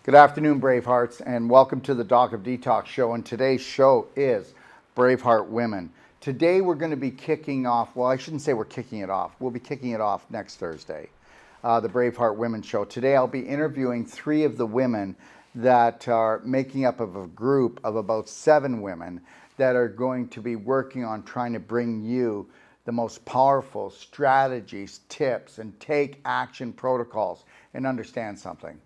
Good afternoon, Bravehearts, and welcome to the Doc of Detox show. And today's show is Braveheart Women. Today we're going to be kicking off, well, I shouldn't say we're kicking it off. We'll be kicking it off next Thursday, the Braveheart Women show. Today I'll be interviewing 3 of the women that are making up of a group of about 7 women that are going to be working on trying to bring you the most powerful strategies, tips, and take action protocols. And understand something.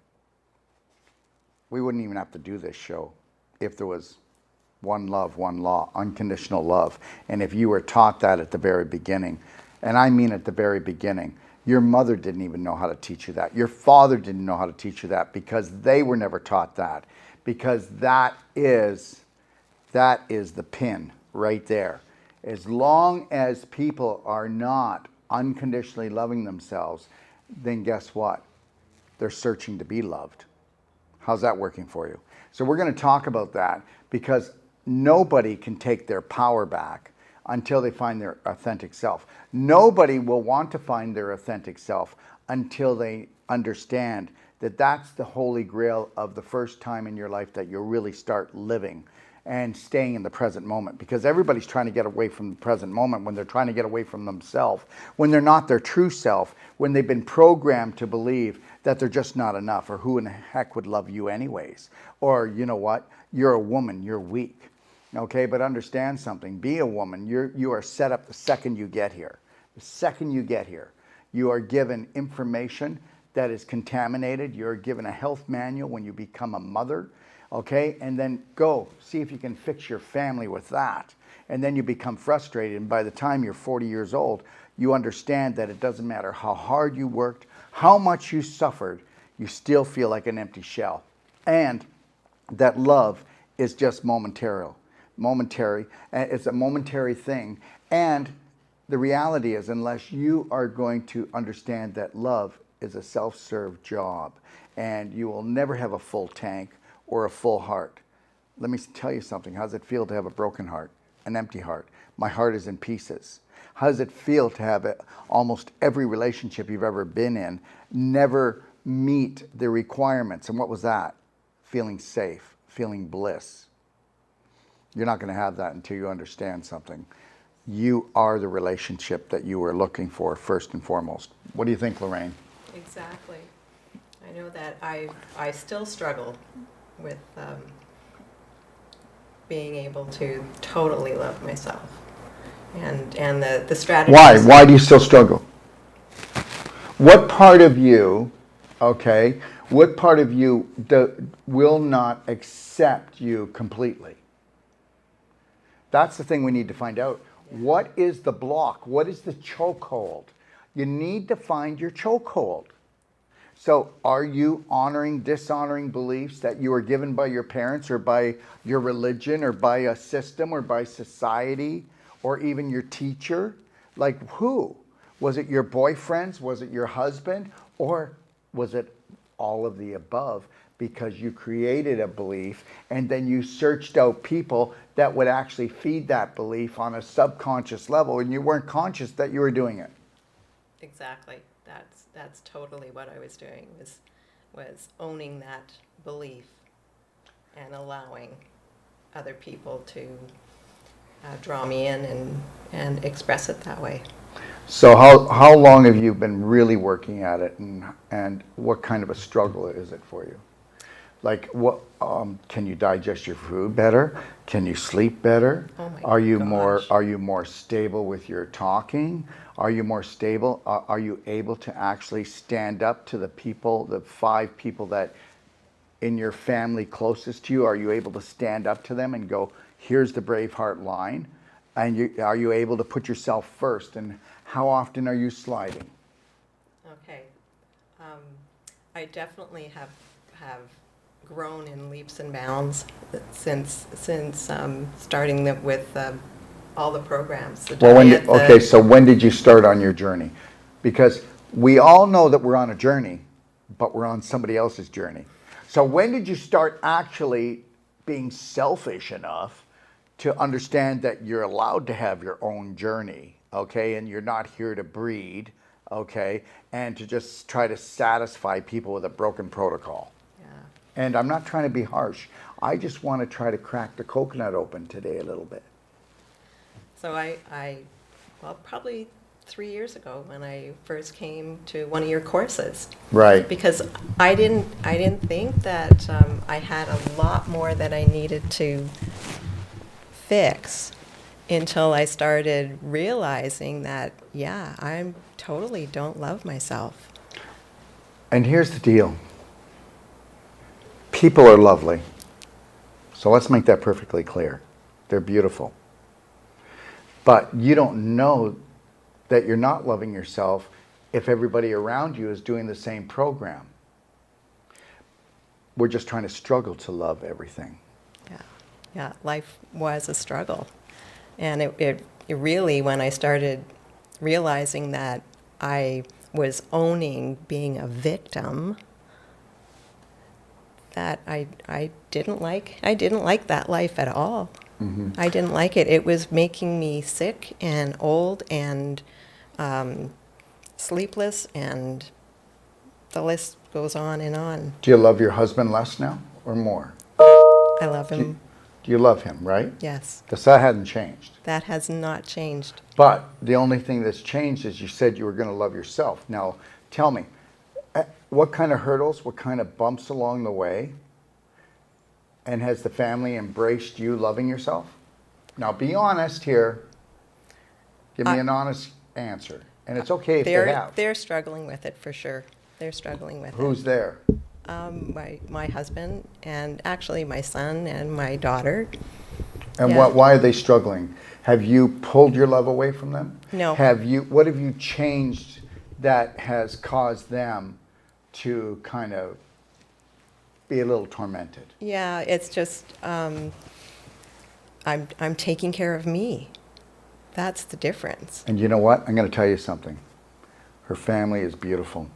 We wouldn't even have to do this show if there was one love, one law, unconditional love. And if you were taught that at the very beginning, and I mean at the very beginning, your mother didn't even know how to teach you that. Your father didn't know how to teach you that because they were never taught that. Because that is the pin right there. As long as people are not unconditionally loving themselves, then guess what? They're searching to be loved. How's that working for you? So we're going to talk about that because nobody can take their power back until they find their authentic self. Nobody will want to find their authentic self until they understand that that's the holy grail of the first time in your life that you'll really start living and staying in the present moment, because everybody's trying to get away from the present moment when they're trying to get away from themselves, when they're not their true self, when they've been programmed to believe that they're just not enough, or who in the heck would love you anyways, or you know what, you're a woman, you're weak. Okay, but understand something. Be a woman. You are set up the second you get here. The second you get here, you are given information that is contaminated. You're given a health manual when you become a mother. Okay, and then go see if you can fix your family with that. And then you become frustrated. And by the time you're 40 years old, you understand that it doesn't matter how hard you worked, how much you suffered, you still feel like an empty shell. And that love is just momentary. It's a momentary thing. And the reality is, unless you are going to understand that love is a self-serve job and you will never have a full tank or a full heart. Let me tell you something. How does it feel to have a broken heart, an empty heart? My heart is in pieces. How does it feel to have almost every relationship you've ever been in never meet the requirements? And what was that? Feeling safe, feeling bliss. You're not going to have that until you understand something. You are the relationship that you were looking for first and foremost. What do you think, Lorraine? Exactly. I know that I still struggle with being able to totally love myself, and the strategy. Why do you still struggle? What part of you, okay, what part of you will not accept you completely? That's the thing we need to find out. What is the block? What is the chokehold? You need to find your chokehold. So are you honoring, dishonoring beliefs that you were given by your parents or by your religion or by a system or by society or even your teacher? Like who? Was it your boyfriends? Was it your husband? Or was it all of the above because you created a belief and then you searched out people that would actually feed that belief on a subconscious level and you weren't conscious that you were doing it? Exactly. That's totally what I was doing, was owning that belief and allowing other people to draw me in and express it that way. So how long have you been really working at it, and what kind of a struggle is it for you? Like what can you digest your food better? Can you sleep better? Oh my Are you gosh. more stable with your talking? Are you more stable? Are you able to actually stand up to the people, the 5 people that in your family closest to you? Are you able to stand up to them and go, here's the Braveheart line? And are you able to put yourself first? And how often are you sliding? Okay. I definitely have grown in leaps and bounds since starting with all the programs. The diet, So when did you start on your journey? Because we all know that we're on a journey, but we're on somebody else's journey. So when did you start actually being selfish enough to understand that you're allowed to have your own journey, okay, and you're not here to breed, okay, and to just try to satisfy people with a broken protocol? Yeah. And I'm not trying to be harsh. I just want to try to crack the coconut open today a little bit. So well, probably 3 years ago when I first came to one of your courses. Right. Because I didn't think that I had a lot more that I needed to fix until I started realizing that, yeah, I totally don't love myself. And here's the deal. People are lovely. So let's make that perfectly clear. They're beautiful. But you don't know that you're not loving yourself if everybody around you is doing the same program. We're just trying to struggle to love everything. Yeah, life was a struggle. And it really, when I started realizing that I was owning being a victim, that I didn't like that life at all. Mm-hmm. I didn't like it. It was making me sick and old and sleepless, and the list goes on and on. Do you love your husband less now or more? I love him. Do you love him, right? Yes. Because that hasn't changed. That has not changed. But the only thing that's changed is you said you were going to love yourself. Now, tell me, what kind of hurdles, what kind of bumps along the way, and has the family embraced you loving yourself? Now, be honest here. Give me an honest answer. And it's okay if they have. They're struggling with it for sure. They're struggling with it. Who's there? My husband, and actually my son and my daughter. And Yeah. why are they struggling? Have you pulled your love away from them? No. What have you changed that has caused them to kind of be a little tormented? Yeah, it's just I'm taking care of me. That's the difference. And you know what? I'm going to tell you something. Her family is beautiful.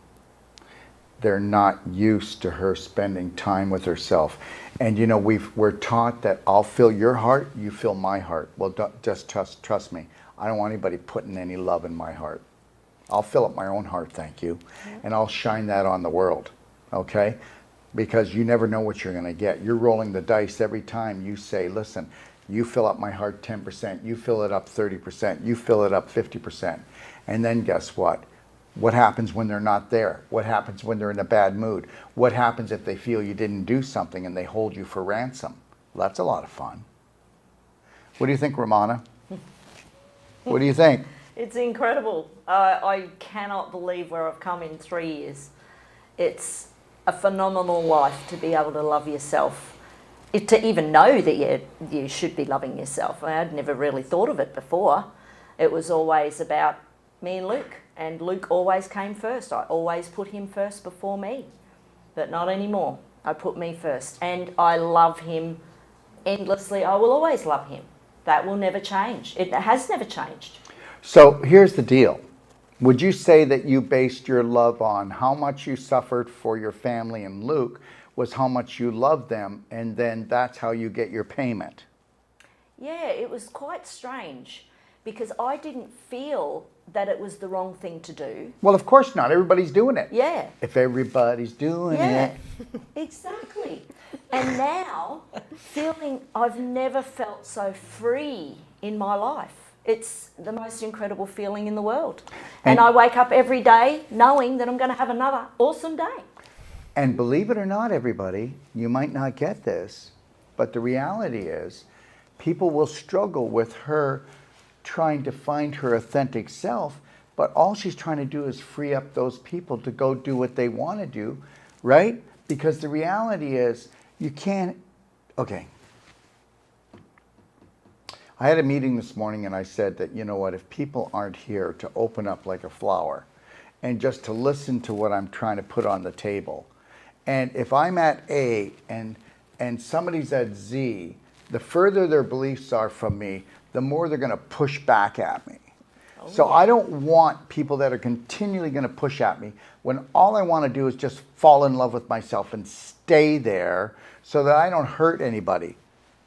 They're not used to her spending time with herself. And you know, we're taught that I'll fill your heart, you fill my heart. Well, just trust me. I don't want anybody putting any love in my heart. I'll fill up my own heart, thank you. Yeah. And I'll shine that on the world, okay? Because you never know what you're going to get. You're rolling the dice every time you say, listen, you fill up my heart 10%, you fill it up 30%, you fill it up 50%. And then guess what? What happens when they're not there? What happens when they're in a bad mood? What happens if they feel you didn't do something and they hold you for ransom? Well, that's a lot of fun. What do you think, Romana? What do you think? It's incredible. I cannot believe where I've come in 3 years. It's a phenomenal life to be able to love yourself. To even know that you should be loving yourself. I'd never really thought of it before. It was always about me and Luke. And Luke always came first. I always put him first before me. But not anymore. I put me first. And I love him endlessly. I will always love him. That will never change. It has never changed. So here's the deal. Would you say that you based your love on how much you suffered for your family and Luke was how much you loved them, and then that's how you get your payment? Yeah, it was quite strange because I didn't feel that it was the wrong thing to do. Well, of course not. Everybody's doing it. Yeah. If everybody's doing it. Exactly. And now, I've never felt so free in my life. It's the most incredible feeling in the world. And I wake up every day knowing that I'm going to have another awesome day. And believe it or not, everybody, you might not get this, but the reality is people will struggle with her trying to find her authentic self, but all she's trying to do is free up those people to go do what they want to do, right? Because the reality is you can't, okay. I had a meeting this morning and I said that, you know what, if people aren't here to open up like a flower and just to listen to what I'm trying to put on the table, and if I'm at A and somebody's at Z, the further their beliefs are from me, the more they're going to push back at me. Oh, so yeah. I don't want people that are continually going to push at me when all I want to do is just fall in love with myself and stay there so that I don't hurt anybody.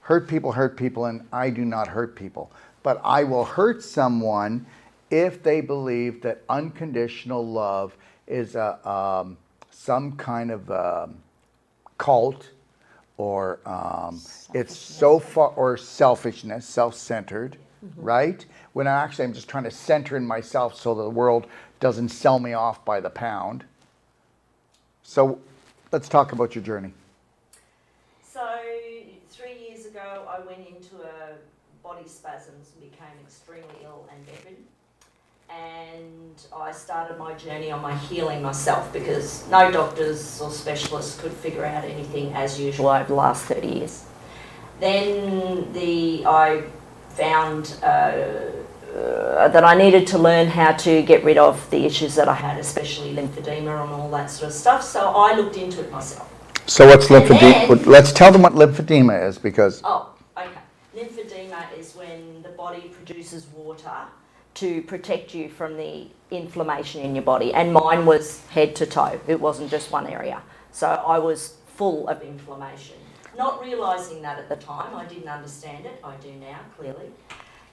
Hurt people, and I do not hurt people. But I will hurt someone if they believe that unconditional love is some kind of cult, or it's so far, or selfishness, self-centered, right? When I'm just trying to center in myself so the world doesn't sell me off by the pound. So let's talk about your journey. So 3 years ago, I went into a body spasms and became extremely ill and bedridden. And I started my journey on my healing myself because no doctors or specialists could figure out anything as usual over the last 30 years. Then I found that I needed to learn how to get rid of the issues that I had, especially lymphedema and all that sort of stuff. So I looked into it myself. So what's lymphedema? Let's tell them what lymphedema is, because... Oh, okay. Lymphedema is when the body produces water to protect you from the inflammation in your body. And mine was head to toe. It wasn't just one area. So I was full of inflammation. Not realising that at the time. I didn't understand it. I do now, clearly,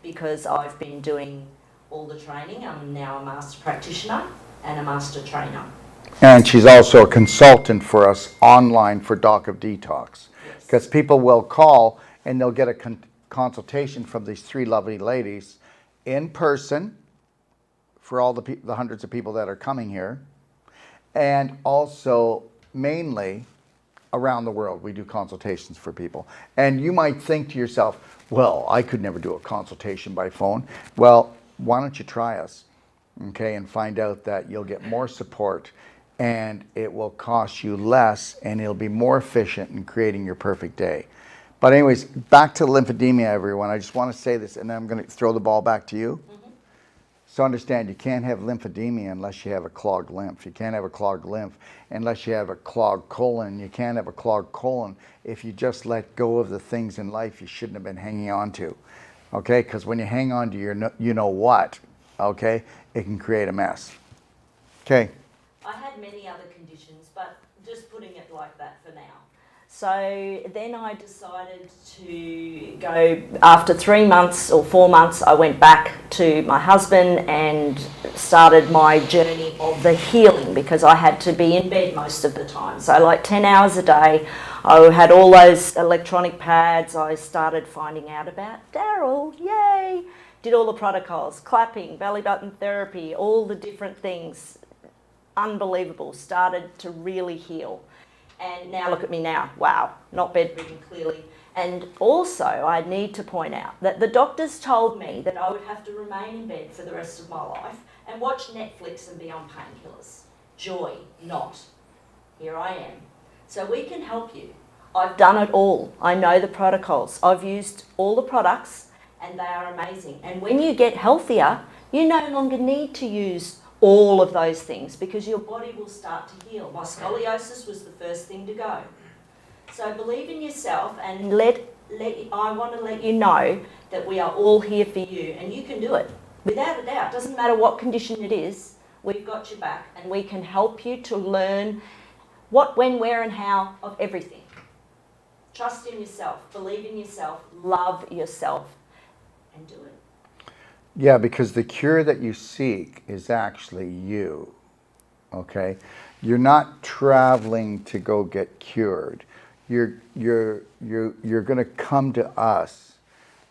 because I've been doing all the training. I'm now a master practitioner and a master trainer. And she's also a consultant for us online for Doc of Detox. Because people will call and they'll get a consultation from these three lovely ladies in person for all the hundreds of people that are coming here. And also, mainly, around the world, we do consultations for people. And you might think to yourself, well, I could never do a consultation by phone. Well, why don't you try us, okay, and find out that you'll get more support and it will cost you less and it'll be more efficient in creating your perfect day. But anyways, back to lymphedema, everyone. I just want to say this, and then I'm going to throw the ball back to you. So understand, you can't have lymphedema unless you have a clogged lymph. You can't have a clogged lymph unless you have a clogged colon. You can't have a clogged colon if you just let go of the things in life you shouldn't have been hanging on to. Okay? Because when you hang on to your you know what, okay, it can create a mess. Okay. I had many other conditions, but just putting it like that for now. So then I decided to go, after 3 months or 4 months, I went back to my husband and started my journey of the healing, because I had to be in bed most of the time. So like 10 hours a day, I had all those electronic pads. I started finding out about Daryl, yay! Did all the protocols, clapping, belly button therapy, all the different things. Unbelievable, started to really heal. And now look at me now, wow, not bedridden clearly. And also I need to point out that the doctors told me that I would have to remain in bed for the rest of my life and watch Netflix and be on painkillers. Joy, not. Here I am. So we can help you. I've done it all. I know the protocols. I've used all the products and they are amazing. And when you get healthier, you no longer need to use all of those things because your body will start to heal. My scoliosis was the first thing to go. So believe in yourself and I want to let you know that we are all here for you and you can do it. Without a doubt, doesn't matter what condition it is, we've got your back and we can help you to learn what, when, where and how of everything. Trust in yourself, believe in yourself, love yourself and do it. Yeah, because the cure that you seek is actually you, okay? You're not traveling to go get cured. You're going to come to us,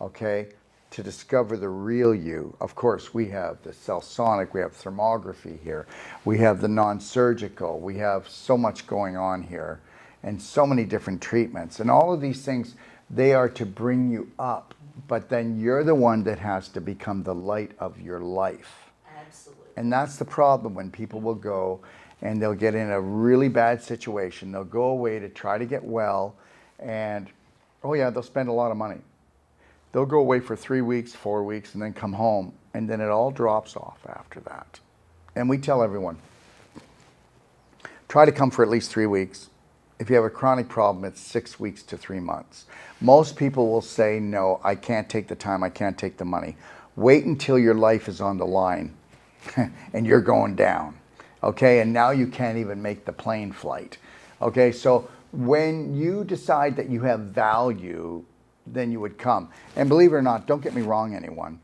okay, to discover the real you. Of course, we have the cell-sonic, we have thermography here, we have the non-surgical, we have so much going on here, and so many different treatments. And all of these things, they are to bring you up. But then you're the one that has to become the light of your life. Absolutely. And that's the problem when people will go and they'll get in a really bad situation. They'll go away to try to get well and, oh yeah, they'll spend a lot of money. They'll go away for 3 weeks, 4 weeks, and then come home. And then it all drops off after that. And we tell everyone, try to come for at least 3 weeks. If you have a chronic problem, it's 6 weeks to 3 months. Most people will say, no, I can't take the time, I can't take the money. Wait until your life is on the line and you're going down, okay? And now you can't even make the plane flight, okay? So when you decide that you have value, then you would come. And believe it or not, don't get me wrong, anyone,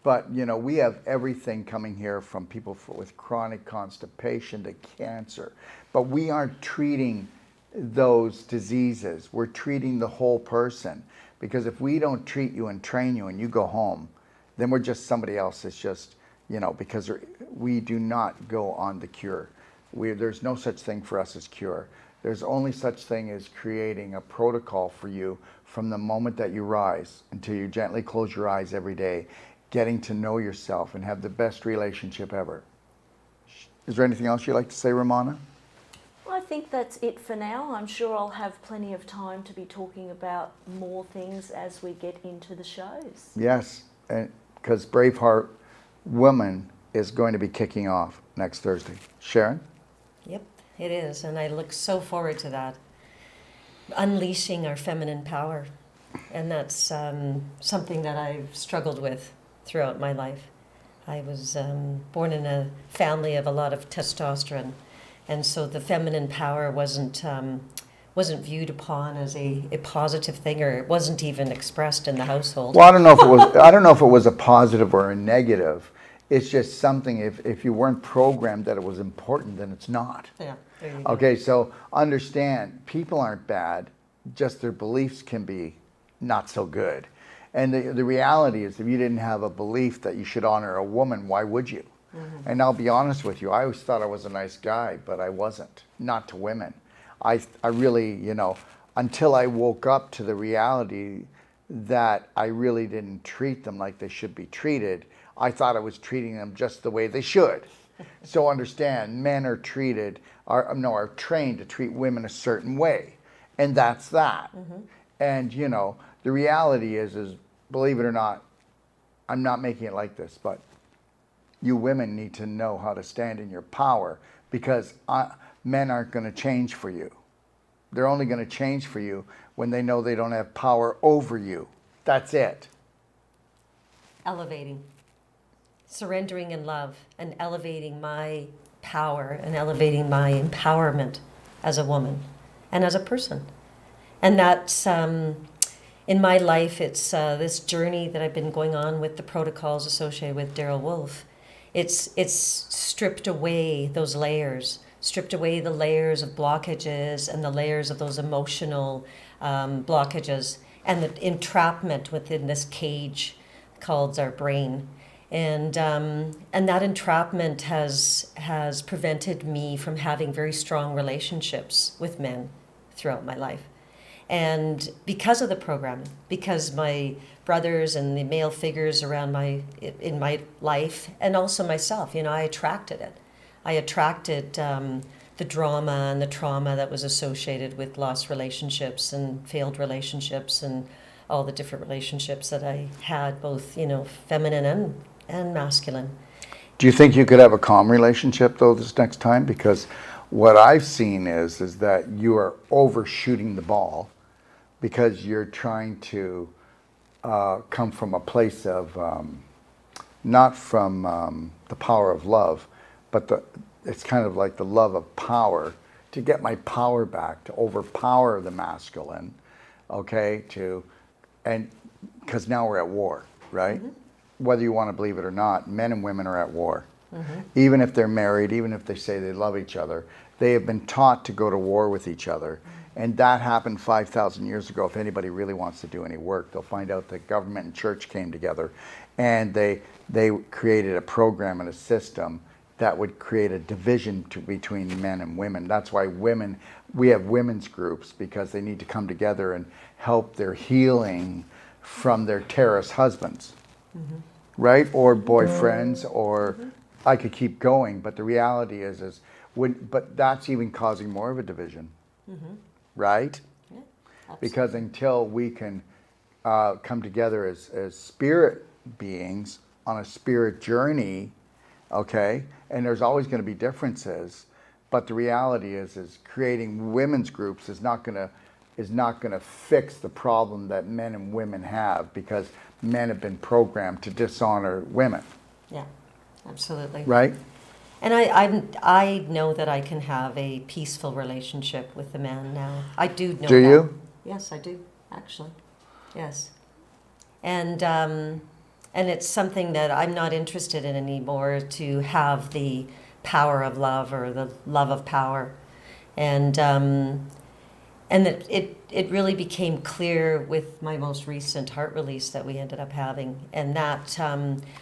but you know, we have everything coming here from people with chronic constipation to cancer, but we aren't treating those diseases. We're treating the whole person. Because if we don't treat you and train you and you go home, then we're just somebody else. It's just, because we do not go on the cure. There's no such thing for us as cure. There's only such thing as creating a protocol for you from the moment that you rise until you gently close your eyes every day, getting to know yourself and have the best relationship ever. Is there anything else you'd like to say, Romana? I think that's it for now. I'm sure I'll have plenty of time to be talking about more things as we get into the shows. Yes, because Braveheart Women is going to be kicking off next Thursday. Sharon? Yep, it is, and I look so forward to that. Unleashing our feminine power, and that's something that I've struggled with throughout my life. I was born in a family of a lot of testosterone, and so the feminine power wasn't viewed upon as a positive thing, or it wasn't even expressed in the household. Well, I don't know if it was a positive or a negative. It's just something, if you weren't programmed that it was important, then it's not. Yeah, there you go. Okay, so understand, people aren't bad, just their beliefs can be not so good. And the reality is, if you didn't have a belief that you should honor a woman, why would you? Mm-hmm. And I'll be honest with you, I always thought I was a nice guy, but I wasn't, not to women. I really, until I woke up to the reality that I really didn't treat them like they should be treated, I thought I was treating them just the way they should. So understand, men are trained to treat women a certain way. And that's that. Mm-hmm. And, the reality is, believe it or not, I'm not making it like this, but you women need to know how to stand in your power, because men aren't going to change for you. They're only going to change for you when they know they don't have power over you. That's it. Elevating. Surrendering in love and elevating my power and elevating my empowerment as a woman and as a person. And that's, in my life, it's this journey that I've been going on with the protocols associated with Daryl Wolf. It's stripped away those layers, stripped away the layers of blockages and the layers of those emotional blockages and the entrapment within this cage called our brain. And that entrapment has prevented me from having very strong relationships with men throughout my life. And because of the programming, because my brothers and the male figures around in my life, and also myself, I attracted it. I attracted the drama and the trauma that was associated with lost relationships and failed relationships and all the different relationships that I had, both, feminine and masculine. Do you think you could have a calm relationship, though, this next time? Because what I've seen is that you are overshooting the ball, because you're trying to come from a place of, not from the power of love, but it's kind of like the love of power, to get my power back, to overpower the masculine, okay, and because now we're at war, right? Mm-hmm. Whether you want to believe it or not, men and women are at war. Mm-hmm. Even if they're married, even if they say they love each other, they have been taught to go to war with each other. And that happened 5,000 years ago. If anybody really wants to do any work, they'll find out that government and church came together, and they created a program and a system that would create a division between men and women. That's why we have women's groups, because they need to come together and help their healing from their terrorist husbands, mm-hmm. right? Or boyfriends, or I could keep going. But the reality but that's even causing more of a division. Mm-hmm. Right? Yeah, because until we can come together as spirit beings on a spirit journey, okay, and there's always going to be differences, but the reality is creating women's groups is not going to fix the problem that men and women have, because men have been programmed to dishonor women. Yeah, absolutely. Right? And I know that I can have a peaceful relationship with the man now. I do know that. Do you? Yes, I do, actually. Yes. And it's something that I'm not interested in anymore, to have the power of love or the love of power. And And that it really became clear with my most recent heart release that we ended up having. And that...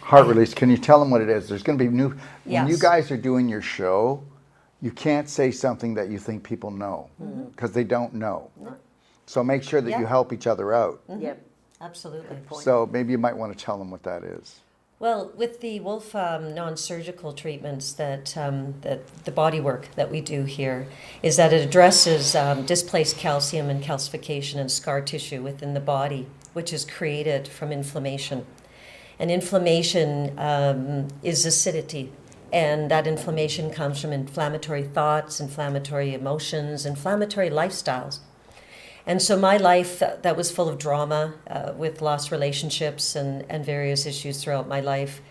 Heart release, can you tell them what it is? There's going to be new... When you Yes. guys are doing your show, you can't say something that you think people know, because they don't know. So make sure that you Yeah. help each other out. Yep. Absolutely. So maybe you might want to tell them what that is. Well, with the Wolf non-surgical treatments that the body work that we do here is that it addresses displaced calcium and calcification and scar tissue within the body, which is created from inflammation. And inflammation is acidity, and that inflammation comes from inflammatory thoughts, inflammatory emotions, inflammatory lifestyles. And so my life that was full of drama with lost relationships and various issues throughout my life.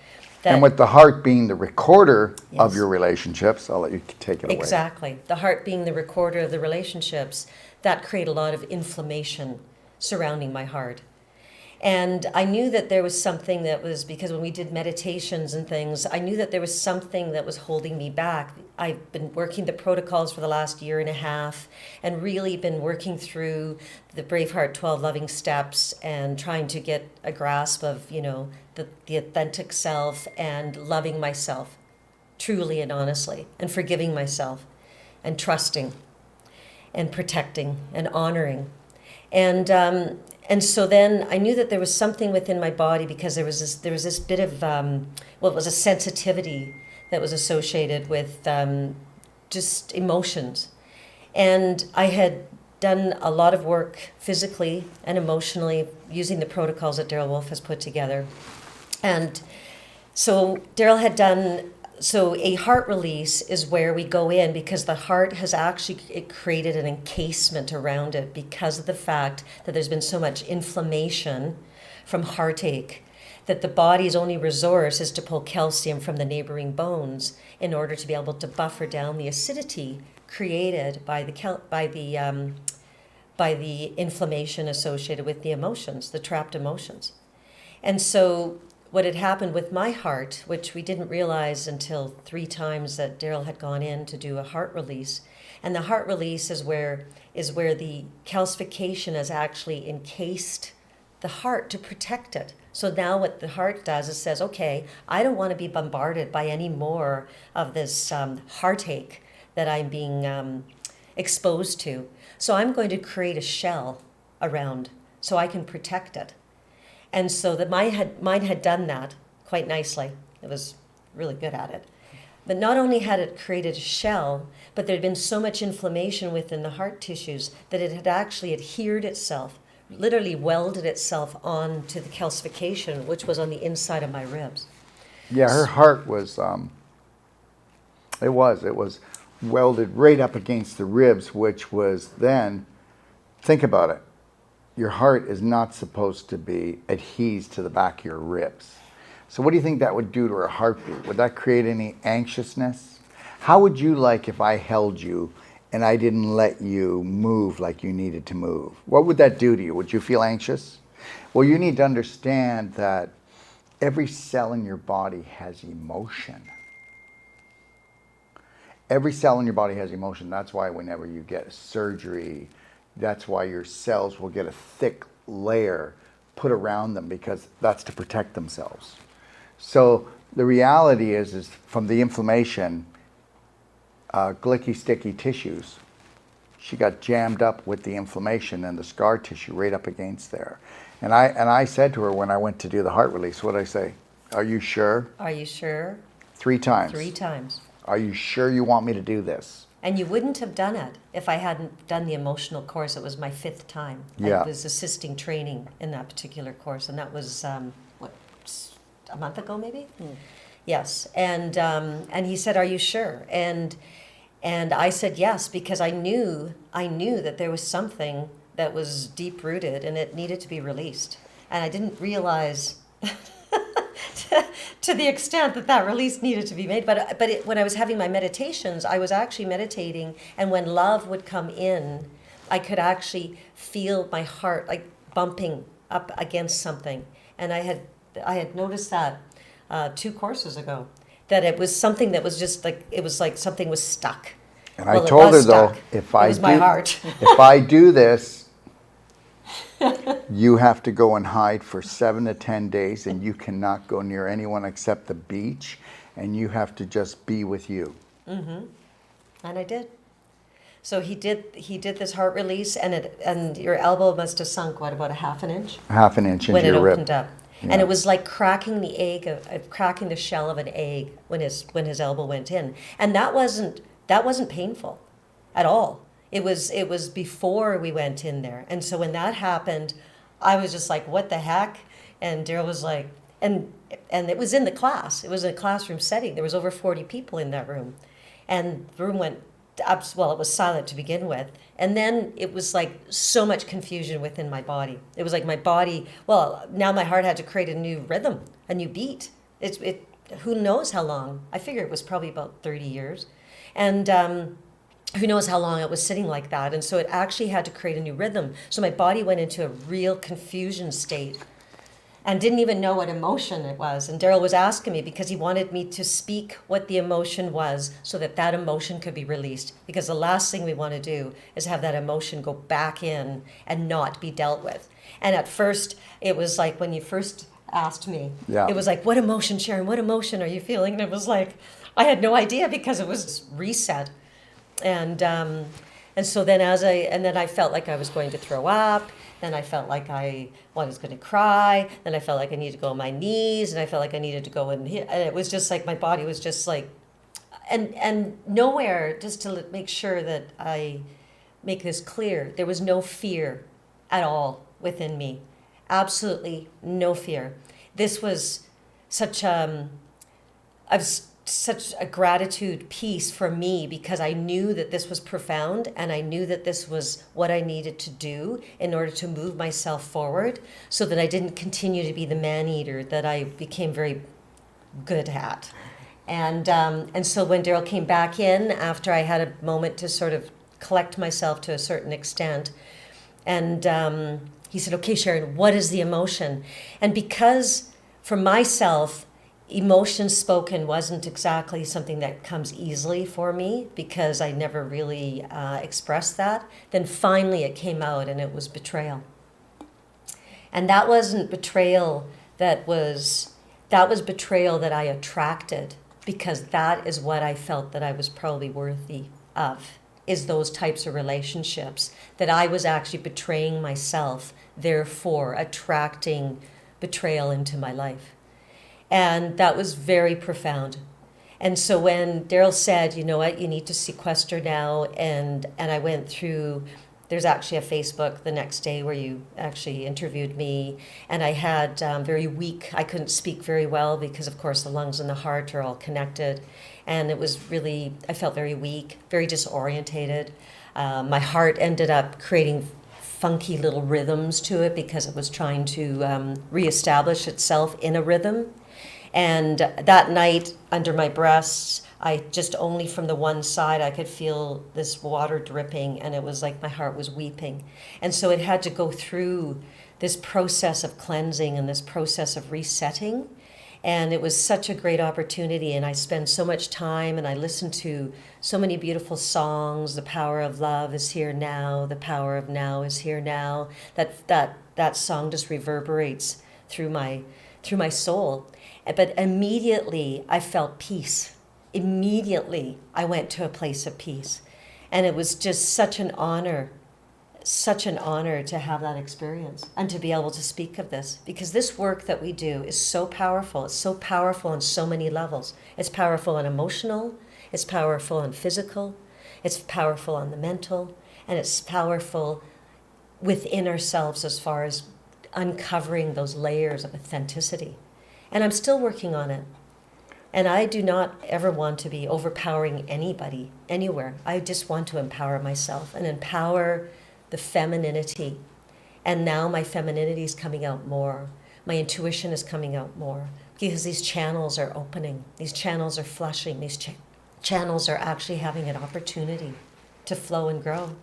And with the heart being the recorder of Yes. your relationships, I'll let you take it away. Exactly. The heart being the recorder of the relationships, that created a lot of inflammation surrounding my heart. And I knew that there was something that was, because when we did meditations and things, I knew that there was something that was holding me back. I've been working the protocols for the last year and a half and really been working through the BraveHeart 12 loving steps and trying to get a grasp of, the authentic self and loving myself truly and honestly and forgiving myself and trusting and protecting and honoring. And so then I knew that there was something within my body because there was this bit of, it was a sensitivity that was associated with just emotions. And I had done a lot of work physically and emotionally using the protocols that Daryl Wolf has put together. And so Daryl had done... So a heart release is where we go in because the heart has actually created an encasement around it because of the fact that there's been so much inflammation from heartache that the body's only resource is to pull calcium from the neighboring bones in order to be able to buffer down the acidity created by the inflammation associated with the emotions, the trapped emotions. And so what had happened with my heart, which we didn't realize until 3 times that Daryl had gone in to do a heart release, and the heart release is where the calcification has actually encased the heart to protect it. So now what the heart does is says, okay, I don't want to be bombarded by any more of this heartache that I'm being exposed to. So I'm going to create a shell around so I can protect it. And so that mine had done that quite nicely. It was really good at it. But not only had it created a shell, but there had been so much inflammation within the heart tissues that it had actually adhered itself, literally welded itself onto the calcification, which was on the inside of my ribs. Yeah, her heart was, it was welded right up against the ribs, which was then, think about it. Your heart is not supposed to be adhesed to the back of your ribs. So what do you think that would do to her heartbeat? Would that create any anxiousness? How would you like if I held you and I didn't let you move like you needed to move? What would that do to you? Would you feel anxious? Well, you need to understand that every cell in your body has emotion. Every cell in your body has emotion. That's why whenever you get a surgery, that's why your cells will get a thick layer put around them because that's to protect themselves. So the reality is from the inflammation, glicky, sticky tissues, she got jammed up with the inflammation and the scar tissue right up against there. And I said to her when I went to do the heart release, what did I say? Are you sure? Are you sure? 3 times. 3 times. Are you sure you want me to do this? And you wouldn't have done it if I hadn't done the emotional course. It was my 5th time. Yeah. I was assisting training in that particular course, and that was, a month ago maybe? Yes. And he said, are you sure? And I said yes, because I knew that there was something that was deep-rooted and it needed to be released. And I didn't realize... to the extent that release needed to be made. But when I was having my meditations, I was actually meditating, and when love would come in, I could actually feel my heart like bumping up against something. And I had noticed that 2 courses ago, that it was something that was just like, it was like something was stuck. And I Well, it told her was though, stuck. if It I was my do, heart. if I do this, you have to go and hide for 7 to 10 days, and you cannot go near anyone except the beach, and you have to just be with you. And I did. So he did this heart release, and your elbow must have sunk, what, about a half an inch? Half an inch into When it your opened rib. up. Yeah. And it was like cracking the egg cracking the shell of an egg when his elbow went in. And that wasn't painful at all. It was before we went in there. And so when that happened, I was just like, what the heck? And Daryl was like, and it was in the class. It was a classroom setting. There was over 40 people in that room. And the room went well, it was silent to begin with. And then it was like so much confusion within my body. It was like my body, well, now my heart had to create a new rhythm, a new beat. Who knows how long? I figure it was probably about 30 years. And who knows how long it was sitting like that. And so it actually had to create a new rhythm. So my body went into a real confusion state and didn't even know what emotion it was. And Daryl was asking me because he wanted me to speak what the emotion was so that that emotion could be released. Because the last thing we want to do is have that emotion go back in and not be dealt with. And at first, it was like when you first asked me, It was like, what emotion, Sharon? What emotion are you feeling? And it was like, I had no idea because it was reset. And so then then I felt like I was going to throw up. Then I felt like I was going to cry. Then I felt like I needed to go on my knees, and I felt like I needed to go in here. And it was just like my body was just like, and nowhere, just to make sure that I make this clear, there was no fear at all within me. Absolutely no fear. This was such such a gratitude piece for me because I knew that this was profound and I knew that this was what I needed to do in order to move myself forward so that I didn't continue to be the man-eater that I became very good at. And so when Daryl came back in after I had a moment to sort of collect myself to a certain extent, and he said, okay, Sharon, what is the emotion? And because for myself, emotion spoken wasn't exactly something that comes easily for me because I never really expressed that. Then finally it came out and it was betrayal. And that wasn't betrayal that was betrayal that I attracted because that is what I felt that I was probably worthy of, is those types of relationships, that I was actually betraying myself, therefore attracting betrayal into my life. And that was very profound. And so when Daryl said, you know what, you need to sequester now, and I went through, there's actually a Facebook the next day where you actually interviewed me, and I had very weak, I couldn't speak very well because of course the lungs and the heart are all connected. And it was really, I felt very weak, very disorientated. My heart ended up creating funky little rhythms to it because it was trying to reestablish itself in a rhythm. And that night, under my breasts, I just only from the one side, I could feel this water dripping, and it was like my heart was weeping. And so it had to go through this process of cleansing and this process of resetting. And it was such a great opportunity, and I spent so much time, and I listened to so many beautiful songs. The power of love is here now. The power of now is here now. That song just reverberates through my soul. But immediately I felt peace. Immediately I went to a place of peace. And it was just such an honor to have that experience and to be able to speak of this. Because this work that we do is so powerful. It's so powerful on so many levels. It's powerful on emotional, it's powerful on physical, it's powerful on the mental, and it's powerful within ourselves as far as uncovering those layers of authenticity. And I'm still working on it. And I do not ever want to be overpowering anybody, anywhere. I just want to empower myself and empower the femininity. And now my femininity is coming out more. My intuition is coming out more because these channels are opening. These channels are flushing. These channels are actually having an opportunity to flow and grow.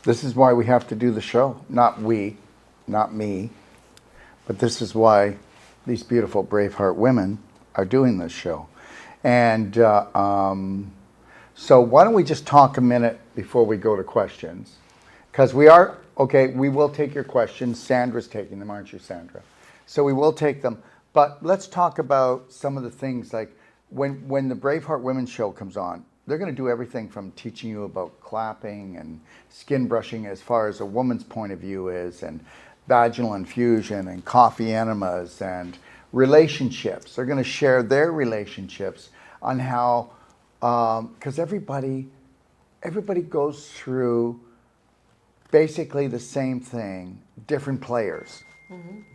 This is why we have to do the show. Not we, not me, but this is why these beautiful Braveheart women are doing this show. And So why don't we just talk a minute before we go to questions? Because we will take your questions. Sandra's taking them, aren't you, Sandra? So we will take them. But let's talk about some of the things like when the Braveheart Women show comes on, they're going to do everything from teaching you about clapping and skin brushing as far as a woman's point of view is, and vaginal infusion and coffee enemas and relationships. They're going to share their relationships on how, because everybody goes through basically the same thing, different players.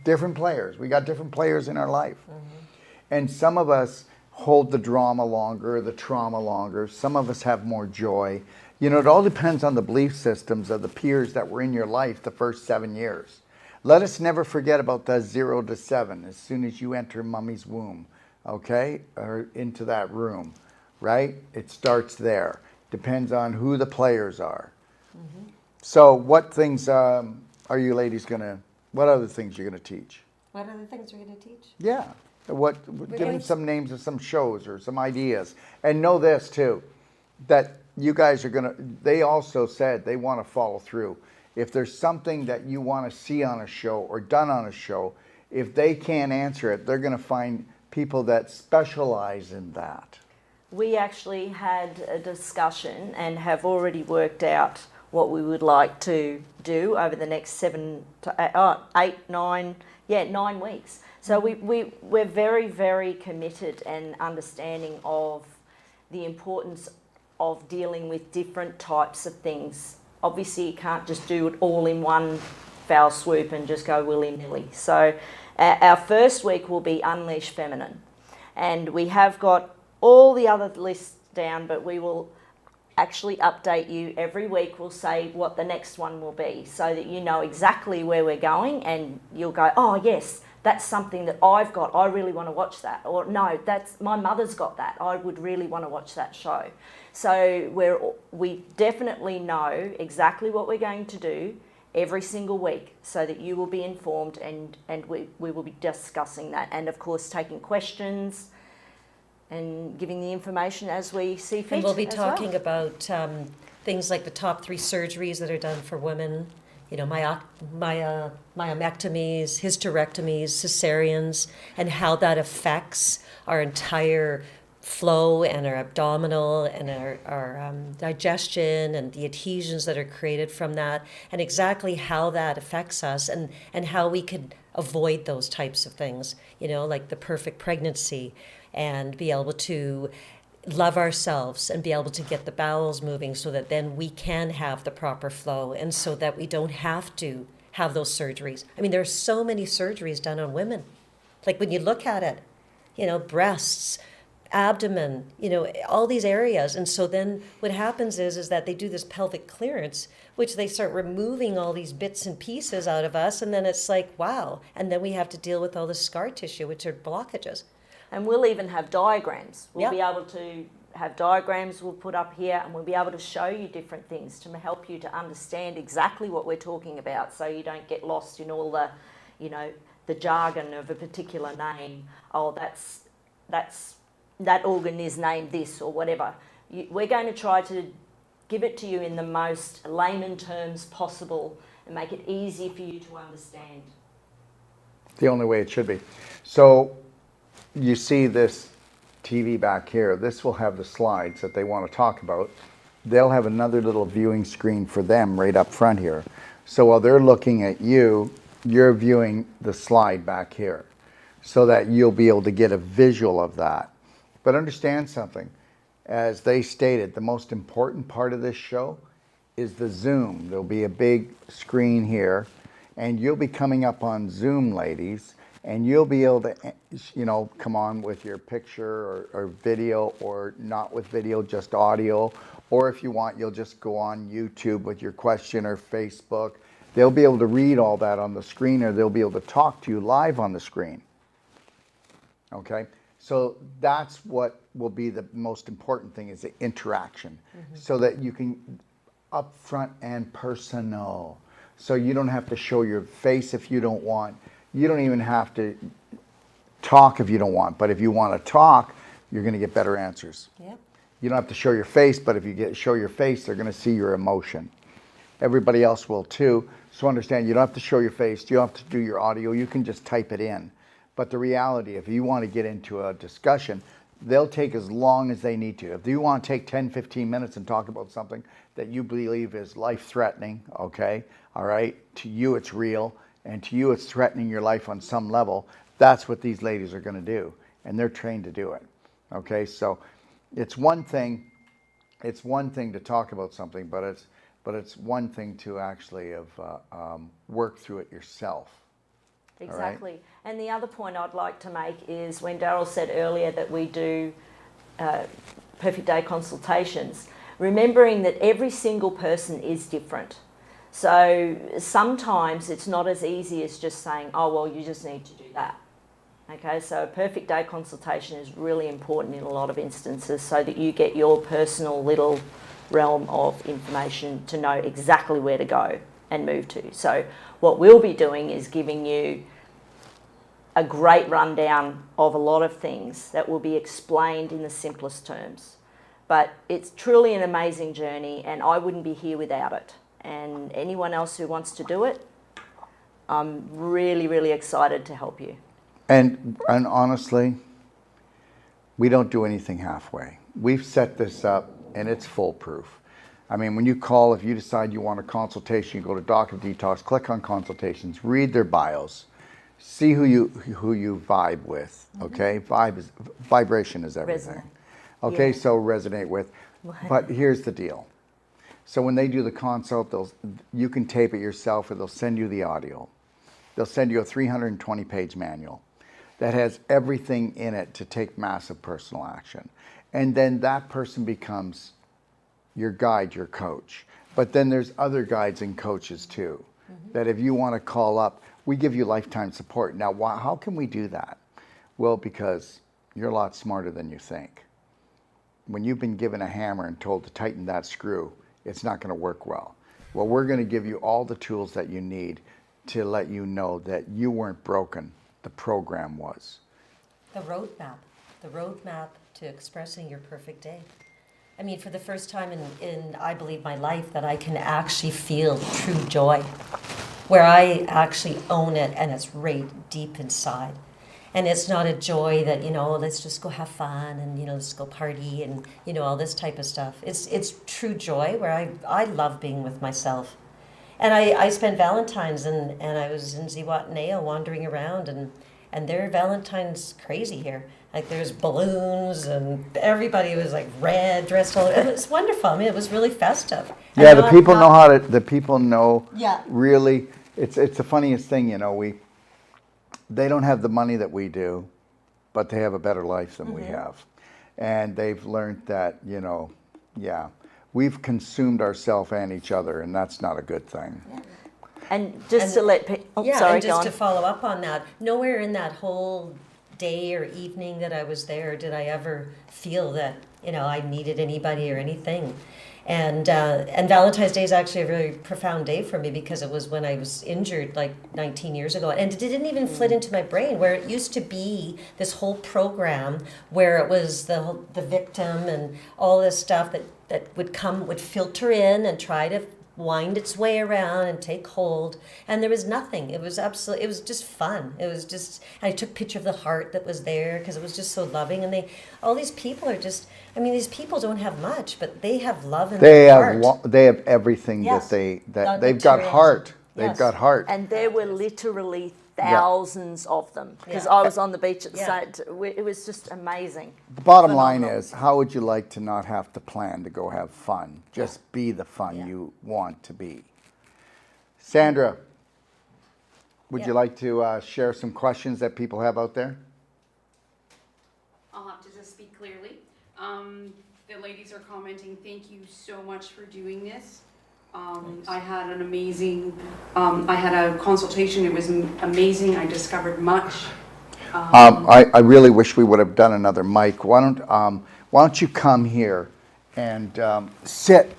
Different players. We got different players in our life. And some of us hold the drama longer, the trauma longer. Some of us have more joy. You know, it all depends on the belief systems of the peers that were in your life the first 7 years. Let us never forget about the 0 to 7 as soon as you enter mommy's womb, okay? Or into that room, right? It starts there. Depends on who the players are. So what things are you ladies what other things you're going to teach? What other things are we going to teach? Yeah. Give me some names of some shows or some ideas. And know this too, that you guys are they also said they want to follow through. If there's something that you want to see on a show or done on a show, if they can't answer it, they're going to find people that specialize in that. We actually had a discussion and have already worked out what we would like to do over the next 7 to 9 weeks. So we're very, very committed and understanding of the importance of dealing with different types of things. Obviously, you can't just do it all in one foul swoop and just go willy-nilly. So our first week will be Unleash Feminine. And we have got all the other lists down, but we will actually update you every week. We'll say what the next one will be so that you know exactly where we're going, and you'll go, oh yes, that's something that I've got, I really want to watch that. Or no, that's my mother's got that, I would really want to watch that show. So we definitely know exactly what we're going to do every single week so that you will be informed, and we will be discussing that, and of course taking questions and giving the information as we see fit. And we'll be as talking well. about things like the top 3 surgeries that are done for women. You know, myomectomies, hysterectomies, cesareans, and how that affects our entire flow and our abdominal and our digestion and the adhesions that are created from that, and exactly how that affects us and how we could avoid those types of things, you know, like the perfect pregnancy, and be able to love ourselves and be able to get the bowels moving so that then we can have the proper flow, and so that we don't have to have those surgeries. I mean, there are so many surgeries done on women. Like when you look at it, you know, breasts, abdomen, you know, all these areas. And so then what happens is that they do this pelvic clearance, which they start removing all these bits and pieces out of us. And then it's like, wow. And then we have to deal with all the scar tissue, which are blockages. And we'll even have diagrams. We'll Yep. be able to have diagrams we'll put up here, and we'll be able to show you different things to help you to understand exactly what we're talking about, so you don't get lost in all the, you know, the jargon of a particular name. Oh, that organ is named this or whatever. We're going to try to give it to you in the most layman terms possible and make it easy for you to understand. The only way it should be. So you see this TV back here. This will have the slides that they want to talk about. They'll have another little viewing screen for them right up front here. So while they're looking at you, you're viewing the slide back here so that you'll be able to get a visual of that. But understand something. As they stated, the most important part of this show is the Zoom. There'll be a big screen here, and you'll be coming up on Zoom, ladies, and you'll be able to, you know, come on with your picture or video, or not with video, just audio. Or if you want, you'll just go on YouTube with your question, or Facebook. They'll be able to read all that on the screen, or they'll be able to talk to you live on the screen. Okay? So that's what will be the most important thing, is the interaction. So that you can, upfront and personal. So you don't have to show your face if you don't want. You don't even have to talk if you don't want. But if you want to talk, you're going to get better answers. Yep. You don't have to show your face, but if you show your face, they're going to see your emotion. Everybody else will too. So understand, you don't have to show your face. You don't have to do your audio. You can just type it in. But the reality, if you want to get into a discussion, they'll take as long as they need to. If you want to take 10, 15 minutes and talk about something that you believe is life-threatening, okay, all right, to you it's real, and to you it's threatening your life on some level, that's what these ladies are going to do, and they're trained to do it, okay? So it's one thing to talk about something, but it's one thing to actually work through it yourself. Exactly. Right. And the other point I'd like to make is when Daryl said earlier that we do perfect day consultations, remembering that every single person is different. So sometimes it's not as easy as just saying, oh, well, you just need to do that. Okay, so a perfect day consultation is really important in a lot of instances so that you get your personal little realm of information to know exactly where to go and move to. So what we'll be doing is giving you a great rundown of a lot of things that will be explained in the simplest terms. But it's truly an amazing journey, and I wouldn't be here without it. And anyone else who wants to do it, I'm really, really excited to help you. And honestly, we don't do anything halfway. We've set this up, and it's foolproof. I mean, when you call, if you decide you want a consultation, you go to Doc of Detox, click on consultations, read their bios, see who you vibe with. Okay, vibration is everything. Resonate. Okay, Yeah. so resonate with. But here's the deal. So when they do the consult, you can tape it yourself, or they'll send you the audio. They'll send you a 320-page manual that has everything in it to take massive personal action, and then that person becomes your guide, your coach. But then there's other guides and coaches too, that if you want to call up, we give you lifetime support. Now, how can we do that? Well, because you're a lot smarter than you think. When you've been given a hammer and told to tighten that screw, it's not going to work well. Well, we're going to give you all the tools that you need to let you know that you weren't broken. The program was. The roadmap to expressing your perfect day. I mean, for the first time in I believe, my life, that I can actually feel true joy, where I actually own it and it's right deep inside. And it's not a joy that, let's just go have fun and, let's go party and, all this type of stuff. It's true joy where I love being with myself. And I spent Valentine's and I was in Zihuatanejo wandering around and their Valentine's crazy here. Like there's balloons and everybody was like red, dressed all. It was wonderful. I mean, it was really festive. Yeah, the people know the people know. Yeah. Really, it's the funniest thing, they don't have the money that we do, but they have a better life than we have. And they've learned that, we've consumed ourselves and each other, and that's not a good thing. Yeah. And just to let people, to follow up on that, nowhere in that whole day or evening that I was there did I ever feel that, I needed anybody or anything. And Valentine's Day is actually a very profound day for me because it was when I was injured like 19 years ago. And it didn't even fit into my brain, where it used to be this whole program where it was the victim and all this stuff that would filter in and try to wind its way around and take hold, and there was nothing. It was just fun. It was just, I took a picture of the heart that was there because it was just so loving. And all these people are just, these people don't have much, but they have love in their heart. They have everything. Yes. that they've got heart. They've got heart. And there were literally thousands of them because I was on the beach at the site. It was just amazing. The bottom line is, how would you like to not have to plan to go have fun? Just be the fun you want to be. Sandra, would you like to share some questions that people have out there? I'll have to just speak clearly. The ladies are commenting, thank you so much for doing this. I had an amazing, I had a consultation. It was amazing. I discovered much. I really wish we would have done another mic. Why don't you come here and sit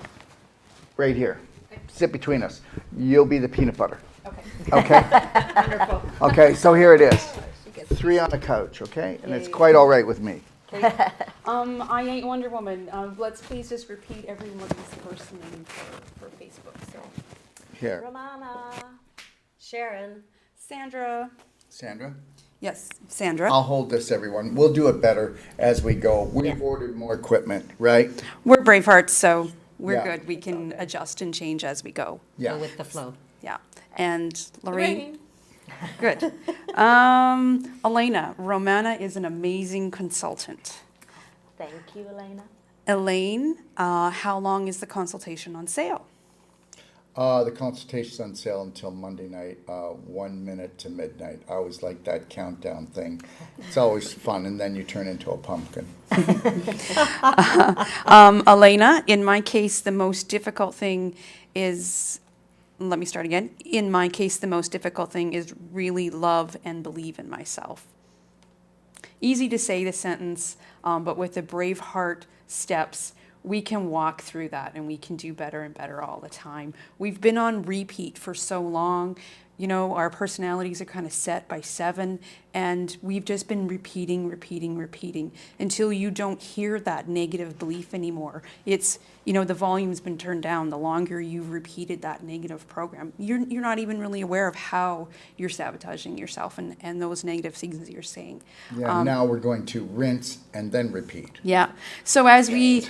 right here. Sit between us. You'll be the peanut butter. Okay? Wonderful. Okay, so here it is. 3 on the couch, okay? And it's quite all right with me. Okay. I ain't Wonder Woman. Let's please just repeat everyone's first name for Facebook. So, Here. Romana. Sharon. Sandra. Sandra? Yes, Sandra. I'll hold this, everyone. We'll do it better as we go. We've ordered more equipment, right? We're Bravehearts, so we're Yeah. good. We can adjust and change as we go. Yeah. Go with the flow. Yeah. And Lorraine. Good. Elena. Romana is an amazing consultant. Thank you, Elena. Elaine, how long is the consultation on sale? The consultation's on sale until Monday night, 1 minute to midnight. I always like that countdown thing. It's always fun, and then you turn into a pumpkin. Elena, in my case, the most difficult thing is, let me start again. In my case, the most difficult thing is really love and believe in myself. Easy to say the sentence, but with the Braveheart steps, we can walk through that and we can do better and better all the time. We've been on repeat for so long. You know, our personalities are kind of set by 7, and we've just been repeating until you don't hear that negative belief anymore. It's, you know, the volume's been turned down. The longer you've repeated that negative program, you're not even really aware of how you're sabotaging yourself and those negative things that you're saying. Yeah, now we're going to rinse and then repeat. Yeah. So as we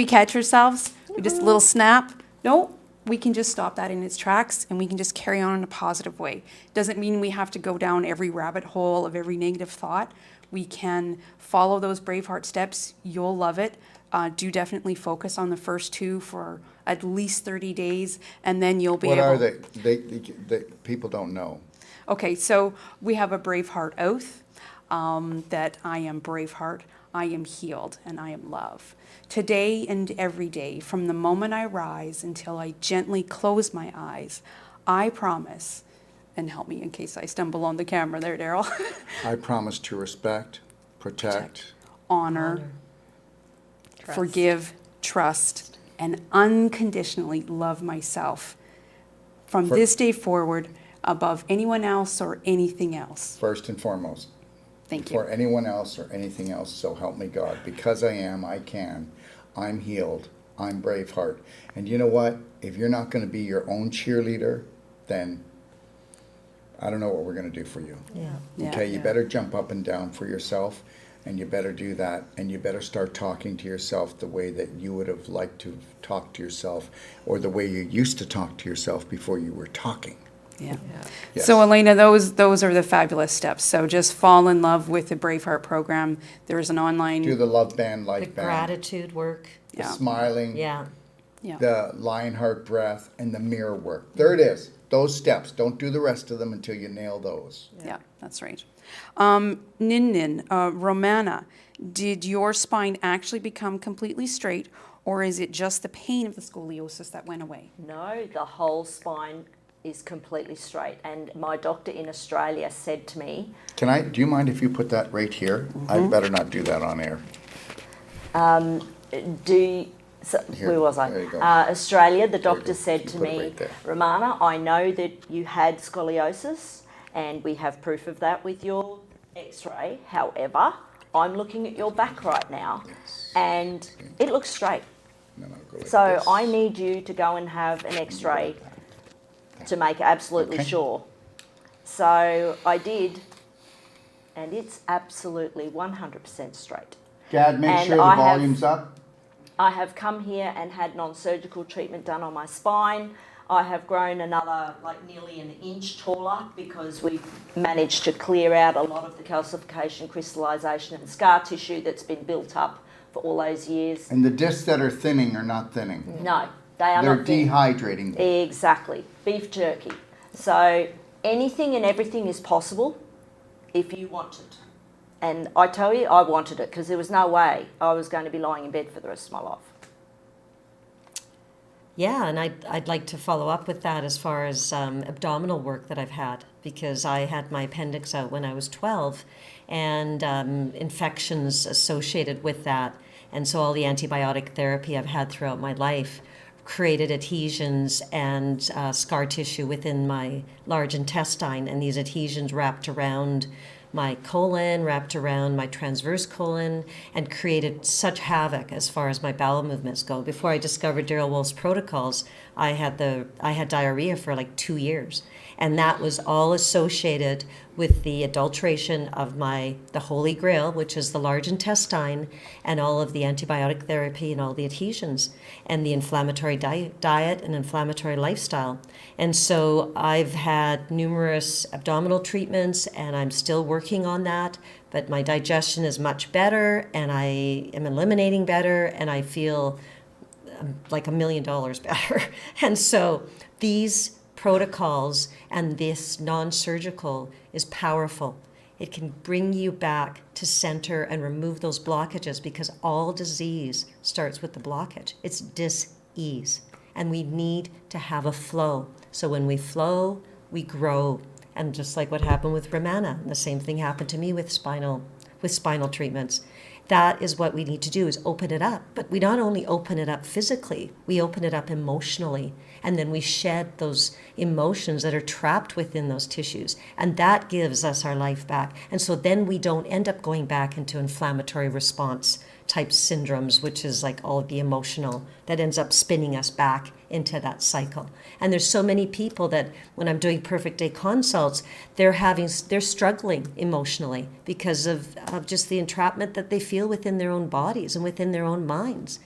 catch ourselves, we just a little snap. No, we can just stop that in its tracks and we can just carry on in a positive way. Doesn't mean we have to go down every rabbit hole of every negative thought. We can follow those Braveheart steps. You'll love it. Do definitely focus on the first 2 for at least 30 days, and then you'll be What able. are they? They? People don't know. Okay, so we have a Braveheart oath that I am Braveheart, I am healed, and I am love. Today and every day, from the moment I rise until I gently close my eyes, I promise, and help me in case I stumble on the camera there, Daryl. I promise to respect, protect, Honor, Trust. forgive, trust, and unconditionally love myself from this day forward above anyone else or anything else. first and foremost. Thank you. Before anyone else or anything else, so help me God. Because I am, I can. I'm healed. I'm Braveheart. And you know what? If you're not going to be your own cheerleader, then I don't know what we're going to do for you. Yeah. Okay, you better jump up and down for yourself, and you better do that, and you better start talking to yourself the way that you would have liked to talk to yourself, or the way you used to talk to yourself before you were talking. Yeah. Yes. So Elena, those are the fabulous steps. So just fall in love with the Braveheart program. There is an online. Do the love band, The life band, gratitude work. the Yeah. smiling, Yeah. Yeah. the Lionheart breath, and the mirror work. There it is. Those steps. Don't do the rest of them until you nail those. Yeah, that's right. Nin, Romana, did your spine actually become completely straight, or is it just the pain of the scoliosis that went away? No, the whole spine is completely straight. And my doctor in Australia said to me, Do you mind if you put that right here? I better not do that on air. where was I? there you go. Australia, the There you doctor go. said You to put it me, right there. Romana, I know that you had scoliosis and we have proof of that with your x-ray. However, I'm looking at your back right now Yes. and it looks straight. And then I'll go like So this. I need you to go and have an x-ray to make absolutely Okay. sure. So I did, and it's absolutely 100% straight. Dad, make and sure the I have- volume's up. I have come here and had non-surgical treatment done on my spine. I have grown another, like nearly an inch taller because we've managed to clear out a lot of the calcification, crystallization and scar tissue that's been built up for all those years. And the discs that are thinning are not thinning. No, they are They're not thin. dehydrating. Exactly. Beef jerky. So anything and everything is possible if you want it. And I tell you, I wanted it because there was no way I was going to be lying in bed for the rest of my life. Yeah, and I'd like to follow up with that as far as abdominal work that I've had, because I had my appendix out when I was 12 and infections associated with that. And so all the antibiotic therapy I've had throughout my life created adhesions and scar tissue within my large intestine, and these adhesions wrapped around my colon, wrapped around my transverse colon, and created such havoc as far as my bowel movements go. Before I discovered Daryl Wolf's protocols, I had diarrhea for like 2 years, and that was all associated with the adulteration of the Holy Grail, which is the large intestine, and all of the antibiotic therapy and all the adhesions, and the inflammatory diet and inflammatory lifestyle. And so I've had numerous abdominal treatments, and I'm still working on that, but my digestion is much better, and I am eliminating better, and I feel like $1 million better. And so these protocols and this non-surgical is powerful. It can bring you back to center and remove those blockages, because all disease starts with the blockage. It's dis-ease. And we need to have a flow. So when we flow, we grow. And just like what happened with Romana, the same thing happened to me with spinal treatments. That is what we need to do, is open it up. But we not only open it up physically, we open it up emotionally. And then we shed those emotions that are trapped within those tissues. And that gives us our life back. And so then we don't end up going back into inflammatory response type syndromes, which is like all of the emotional that ends up spinning us back into that cycle. And there's so many people that when I'm doing perfect day consults, they're struggling emotionally because of just the entrapment that they feel within their own bodies and within their own minds.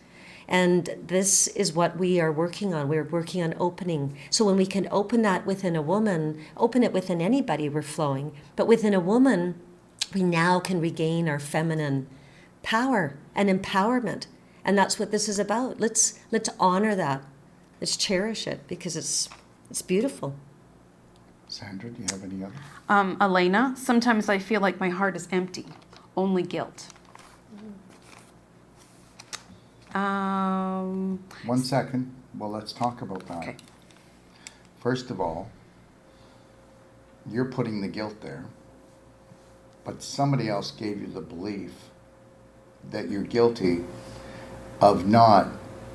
And this is what we are working on. We're working on opening. So when we can open that within a woman, open it within anybody, we're flowing. But within a woman, we now can regain our feminine power and empowerment. And that's what this is about. Let's honor that. Let's cherish it, because it's beautiful. Sandra, do you have any other? Elena, sometimes I feel like my heart is empty, only guilt. 1 second. Well, let's talk about that. Okay. First of all, you're putting the guilt there, but somebody else gave you the belief that you're guilty of not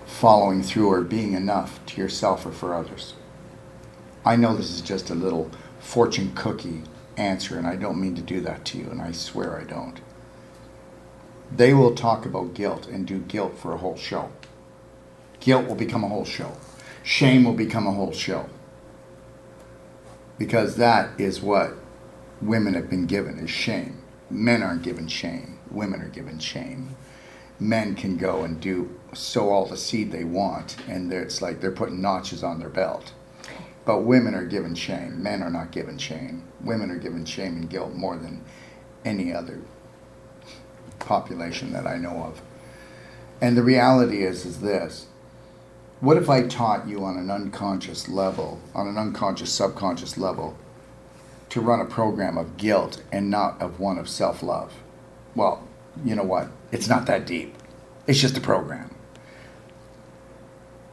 following through or being enough to yourself or for others. I know this is just a little fortune cookie answer, and I don't mean to do that to you, and I swear I don't. They will talk about guilt and do guilt for a whole show. Guilt will become a whole show. Shame will become a whole show. Because that is what women have been given, is shame. Men aren't given shame. Women are given shame. Men can go and sow all the seed they want, and it's like they're putting notches on their belt. But women are given shame. Men are not given shame. Women are given shame and guilt more than any other population that I know of. And the reality is this. What if I taught you on an unconscious level, on an unconscious, subconscious level, to run a program of guilt and not of one of self-love? Well, you know what? It's not that deep. It's just a program.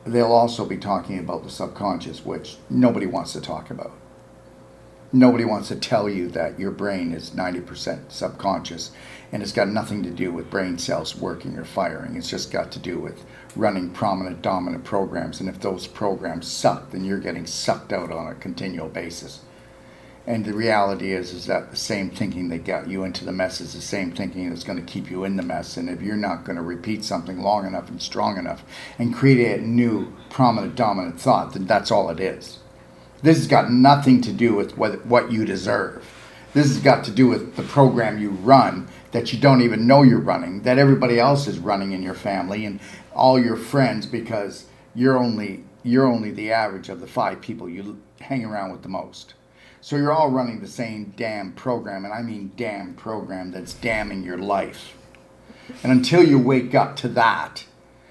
They'll also be talking about the subconscious, which nobody wants to talk about. Nobody wants to tell you that your brain is 90% subconscious, and it's got nothing to do with brain cells working or firing. It's just got to do with running prominent, dominant programs. And if those programs suck, then you're getting sucked out on a continual basis. And the reality is that the same thinking that got you into the mess is the same thinking that's going to keep you in the mess. And if you're not going to repeat something long enough and strong enough and create a new prominent, dominant thought, then that's all it is. This has got nothing to do with what you deserve. This has got to do with the program you run that you don't even know you're running, that everybody else is running in your family and all your friends, because you're only the average of the 5 people you hang around with the most. So you're all running the same damn program, and I mean damn program that's damning your life. And until you wake up to that,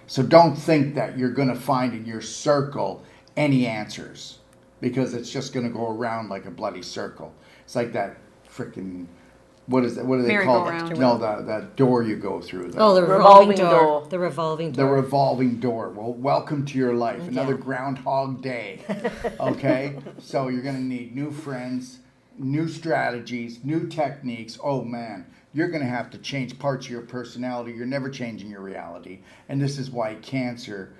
so don't think that you're going to find in your circle any answers, because it's just going to go around like a bloody circle. It's like that freaking, what is that? What do they call it? Merry-go-round. No, that door you go through. Oh, the Revolving revolving door. door. The revolving The door. revolving door. Well, welcome to your life. Another Yeah. Groundhog Day. Okay? So you're going to need new friends, new strategies, new techniques. Oh, man. You're going to have to change parts of your personality. You're never changing your reality. And this is why cancer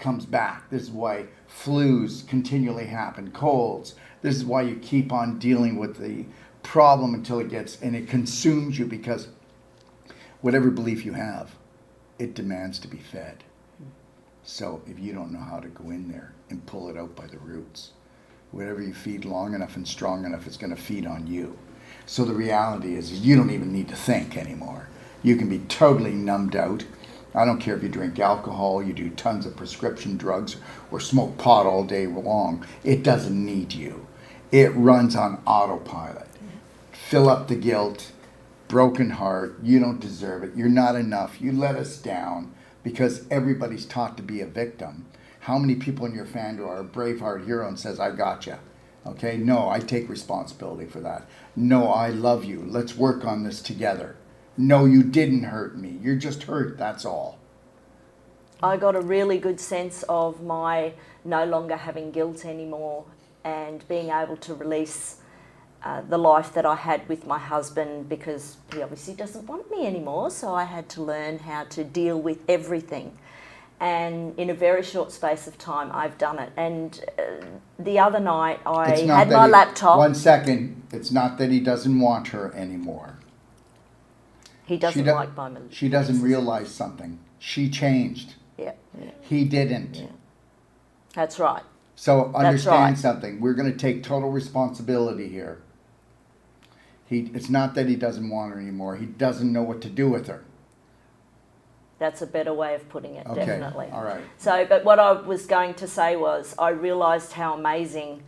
comes back. This is why flus continually happen, colds. This is why you keep on dealing with the problem until it gets, and it consumes you, because whatever belief you have, it demands to be fed. So if you don't know how to go in there and pull it out by the roots, whatever you feed long enough and strong enough, it's going to feed on you. So the reality is you don't even need to think anymore. You can be totally numbed out. I don't care if you drink alcohol, you do tons of prescription drugs, or smoke pot all day long. It doesn't need you. It runs on autopilot. Fill up the guilt, broken heart, you don't deserve it, you're not enough, you let us down, because everybody's taught to be a victim. How many people in your family are a Braveheart hero and says, I got you? Okay, no, I take responsibility for that. No, I love you, let's work on this together. No, you didn't hurt me, you're just hurt, that's all. I got a really good sense of my no longer having guilt anymore, and being able to release the life that I had with my husband, because he obviously doesn't want me anymore, so I had to learn how to deal with everything. And in a very short space of time, I've done it. And the other night, I had my laptop. 1 second, it's not that he doesn't want her anymore. He doesn't like my militia. She doesn't realize something. She changed. Yeah. He didn't. Yeah. That's right. So understand right. something. We're going to take total responsibility here. It's not that he doesn't want her anymore. He doesn't know what to do with her. That's a better way of putting it, Okay. definitely. All right. So, but what I was going to say was, I realised how amazing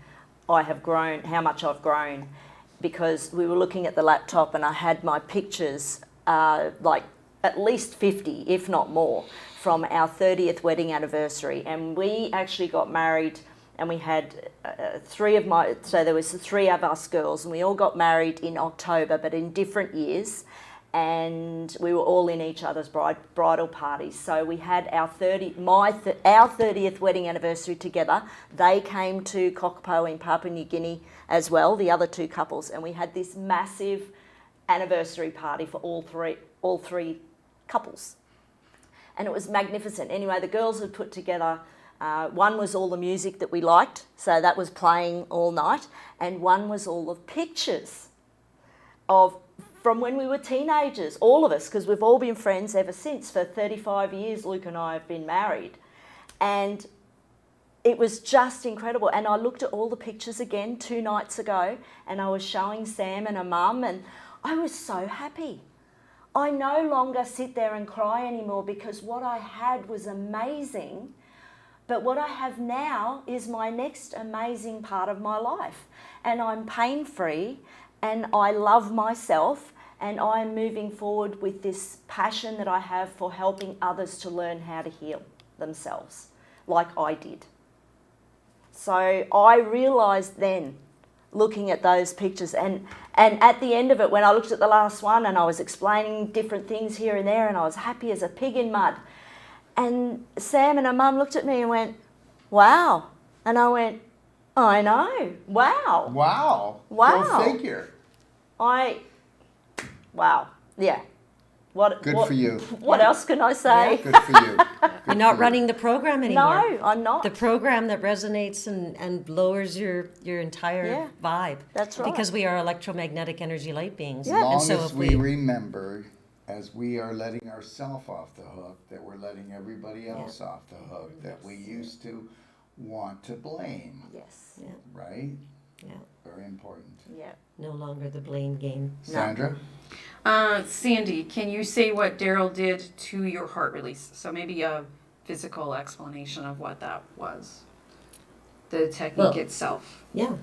I have grown, how much I've grown, because we were looking at the laptop and I had my pictures, like at least 50, if not more, from our 30th wedding anniversary. And we actually got married, and we had so there was 3 of us girls, and we all got married in October, but in different years. And we were all in each other's bridal parties. So we had our 30th wedding anniversary together. They came to Kokopo in Papua New Guinea as well, the other 2 couples, and we had this massive anniversary party for all three couples. And it was magnificent. Anyway, the girls had put together, one was all the music that we liked, so that was playing all night, and one was all of pictures from when we were teenagers, all of us, because we've all been friends ever since. For 35 years, Luke and I have been married. And it was just incredible. And I looked at all the pictures again 2 nights ago, and I was showing Sam and her mum, and I was so happy. I no longer sit there and cry anymore, because what I had was amazing, but what I have now is my next amazing part of my life. And I'm pain-free, and I love myself, and I'm moving forward with this passion that I have for helping others to learn how to heal themselves, like I did. So I realised then, looking at those pictures, and at the end of it, when I looked at the last one and I was explaining different things here and there, and I was happy as a pig in mud, and Sam and her mum looked at me and went, wow. And I went, I know, wow. Wow. Wow. Go figure. Wow, yeah. Good for you. What else can I say? Good for you. You're not running the program anymore. No, I'm not. The program that resonates and lowers your entire vibe. That's right. Because we are electromagnetic energy light beings. As long And so as if we remember, as we are letting ourselves off the hook, that we're letting everybody else off the hook, that we used to want to blame. Yes. Yeah. Right? Yeah. Very important. Yeah. No longer the blame game. Sandra? Sandy, can you say what Daryl did to your heart release? So maybe a physical explanation of what that was. The technique itself. Yeah.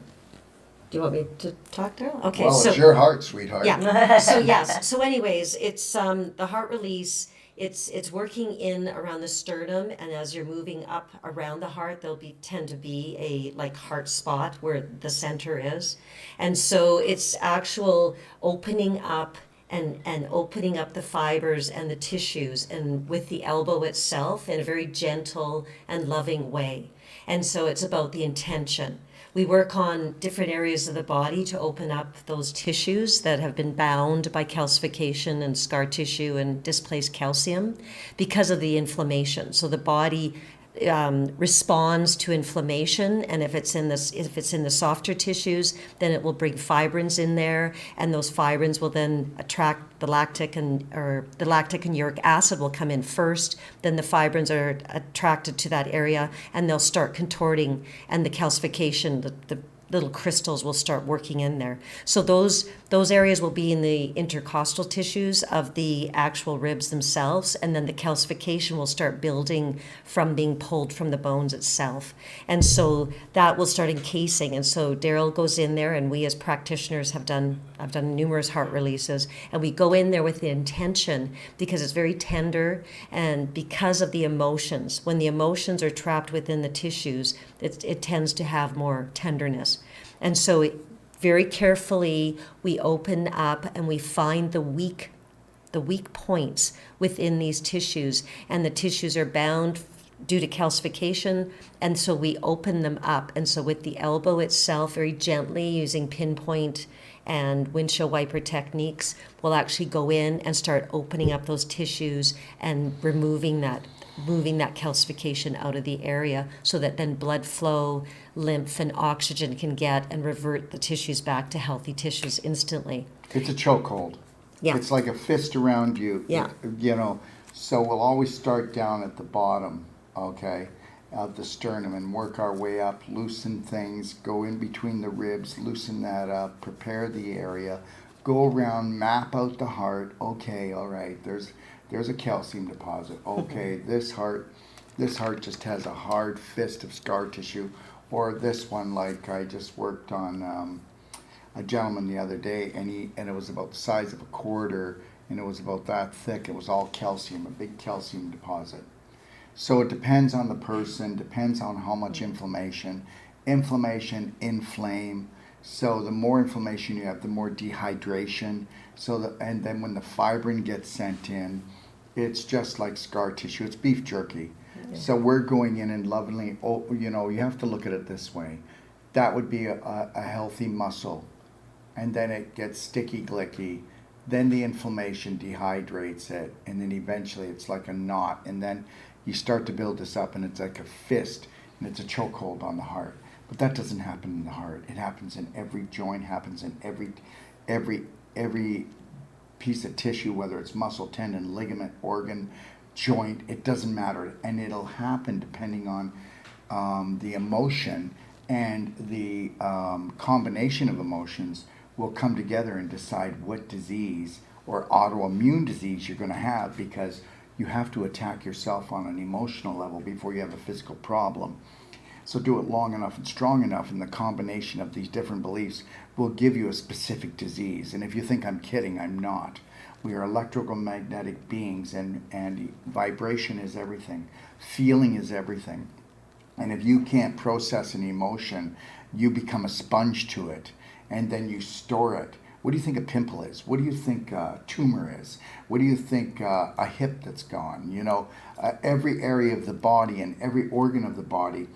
Do you want me to talk, Daryl? Okay. Well, it's your heart, sweetheart. Yeah. So yes. So anyways, it's the heart release. It's working in around the sternum, and as you're moving up around the heart, there'll tend to be a like heart spot where the center is, and so it's actual opening up and opening up the fibers and the tissues, and with the elbow itself in a very gentle and loving way. And so it's about the intention. We work on different areas of the body to open up those tissues that have been bound by calcification and scar tissue and displaced calcium because of the inflammation. So the body responds to inflammation, and if it's in the softer tissues, then it will bring fibrins in there, and those fibrins will then attract the lactic and uric acid will come in first. Then the fibrins are attracted to that area, and they'll start contorting, and the calcification, the little crystals will start working in there. So those areas will be in the intercostal tissues of the actual ribs themselves, and then the calcification will start building from being pulled from the bones itself. And so that will start encasing. And so Daryl goes in there, and we as practitioners I've done numerous heart releases, and we go in there with the intention, because it's very tender, and because of the emotions. When the emotions are trapped within the tissues, it tends to have more tenderness. And so very carefully we open up and we find the weak points within these tissues, and the tissues are bound due to calcification, and so we open them up. And so with the elbow itself, very gently using pinpoint and windshield wiper techniques, we'll actually go in and start opening up those tissues and moving that calcification out of the area, so that then blood flow, lymph, and oxygen can get and revert the tissues back to healthy tissues instantly. It's a chokehold. Yeah. It's like a fist around you. Yeah. You know, so we'll always start down at the bottom, okay, of the sternum, and work our way up, loosen things, go in between the ribs, loosen that up, prepare the area, go around, map out the heart. Okay, all right, there's a calcium deposit. Okay, this heart just has a hard fist of scar tissue. Or this one, like I just worked on a gentleman the other day, and it was about the size of a quarter, and it was about that thick. It was all calcium, a big calcium deposit. So it depends on the person, depends on how much inflammation. Inflame. So the more inflammation you have, the more dehydration. And then when the fibrin gets sent in, it's just like scar tissue. It's beef jerky. Yeah. So we're going in and lovingly, you have to look at it this way. That would be a healthy muscle. And then it gets sticky glicky. Then the inflammation dehydrates it. And then eventually it's like a knot. And then you start to build this up, and it's like a fist, and it's a chokehold on the heart. But that doesn't happen in the heart. It happens in every joint, happens in every piece of tissue, whether it's muscle, tendon, ligament, organ, joint, it doesn't matter. And it'll happen depending on the emotion, and the combination of emotions will come together and decide what disease or autoimmune disease you're going to have, because you have to attack yourself on an emotional level before you have a physical problem. So do it long enough and strong enough, and the combination of these different beliefs will give you a specific disease. And if you think I'm kidding, I'm not. We are electrical magnetic beings, and vibration is everything. Feeling is everything. And if you can't process an emotion, you become a sponge to it, and then you store it. What do you think a pimple is? What do you think a tumor is? What do you think a hip that's gone? Every area of the body and every organ of the body.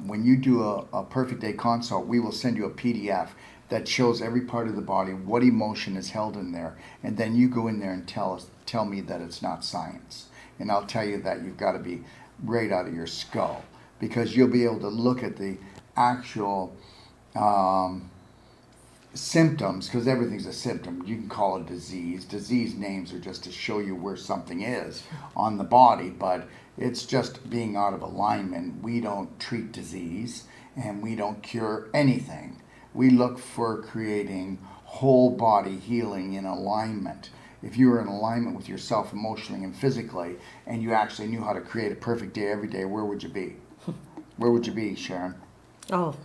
When you do a perfect day consult, we will send you a PDF that shows every part of the body, what emotion is held in there, and then you go in there and tell me that it's not science. And I'll tell you that you've got to be right out of your skull, because you'll be able to look at the actual symptoms, because everything's a symptom. You can call it disease. Disease names are just to show you where something is on the body, but it's just being out of alignment. We don't treat disease, and we don't cure anything. We look for creating whole body healing in alignment. If you were in alignment with yourself emotionally and physically, and you actually knew how to create a perfect day every day, where would you be? Where would you be, Sharon? Oh,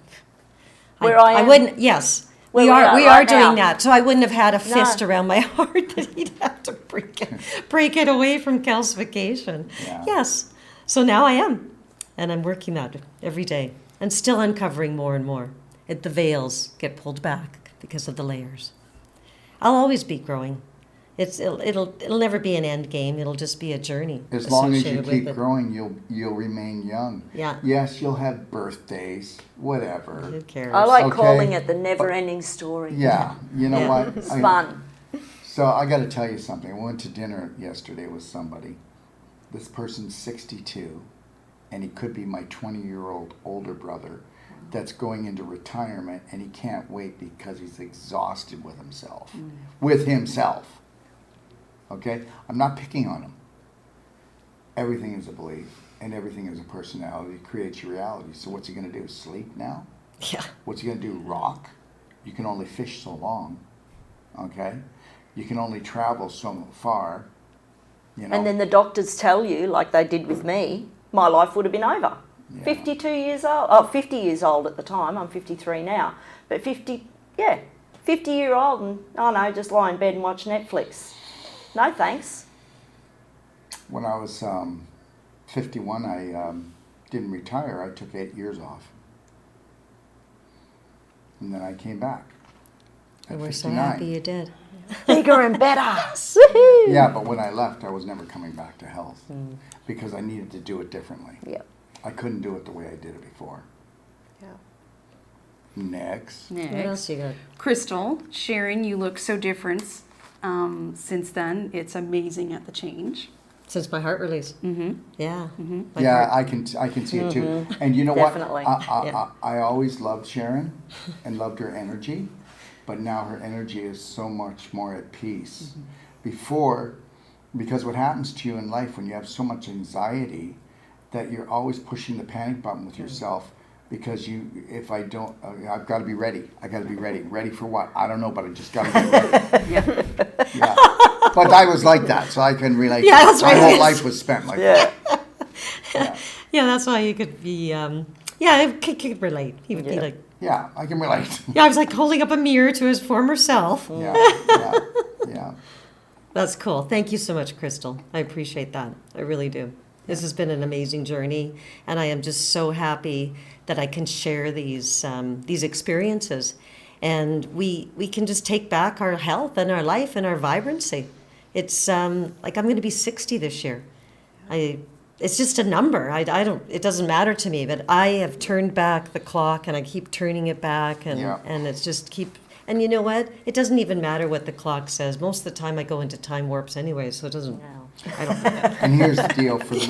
Where I am? I wouldn't. Yes, Where we we're are. at We right are doing now. that. So I wouldn't have had a No. fist around my heart that he'd have to break it away from calcification. Yeah. Yes. So now I am, and I'm working that every day, and still uncovering more and more. The veils get pulled back because of the layers. I'll always be growing. It'll never be an end game. It'll just be a journey. As long as you associated with keep it. growing, you'll remain young. Yeah. Yes, you'll have birthdays, whatever. Who cares? I like Okay. calling it the never-ending story. Yeah, you know Yeah. what? It's fun. So I got to tell you something. I went to dinner yesterday with somebody. This person's 62, and he could be my 20-year-old older brother that's going into retirement, and he can't wait because he's exhausted with himself. With himself. Okay? I'm not picking on him. Everything is a belief, and everything is a personality. It creates your reality. So what's he going to do? Sleep now? Yeah. What's he going to do? Rock? You can only fish so long. Okay? You can only travel so far. You know? And then the doctors tell you, like they did with me, my life would have been over. Yeah. 52 years old, oh, 50 years old at the time, I'm 53 now, but 50-year-old and, oh no, just lie in bed and watch Netflix. No thanks. When I was 51, I didn't retire. I took 8 years off. And then I came back. At And we're so 59. happy you did. Bigger and better. Woohoo! Yeah, but when I left, I was never coming back to health because I needed to do it differently. Yep. I couldn't do it the way I did it before. Yeah. Next. What else you got? Crystal, Sharon, you look so different since then. It's amazing at the change. Since my heart release. Mm-hmm. Yeah. My Yeah, heart- I can see it too. And you know Definitely. what? Yeah. I always loved Sharon and loved her energy, but now her energy is so much more at peace. Before, because what happens to you in life when you have so much anxiety that you're always pushing the panic button with yourself because if I don't, I've got to be ready. I got to be ready. Ready for what? I don't know, but I just got to be ready. Yeah. But I was like that, so I can relate. Yeah, that's My right. whole life was spent like that. Yeah. Yeah, that's why you could be, I could relate. He would be Yeah. like, Yeah, I can relate. yeah, I was like holding up a mirror to his former self. Yeah. That's cool. Thank you so much, Crystal. I appreciate that. I really do. This has been an amazing journey, and I am just so happy that I can share these experiences, and we can just take back our health and our life and our vibrancy. It's like I'm going to be 60 this year. It's just a number. I don't. It doesn't matter to me. But I have turned back the clock, and I keep turning it back, and Yeah. and it's just keep. And you know what? It doesn't even matter what the clock says. Most of the time, I go into time warps anyway, so it doesn't. I don't. And here's the deal for the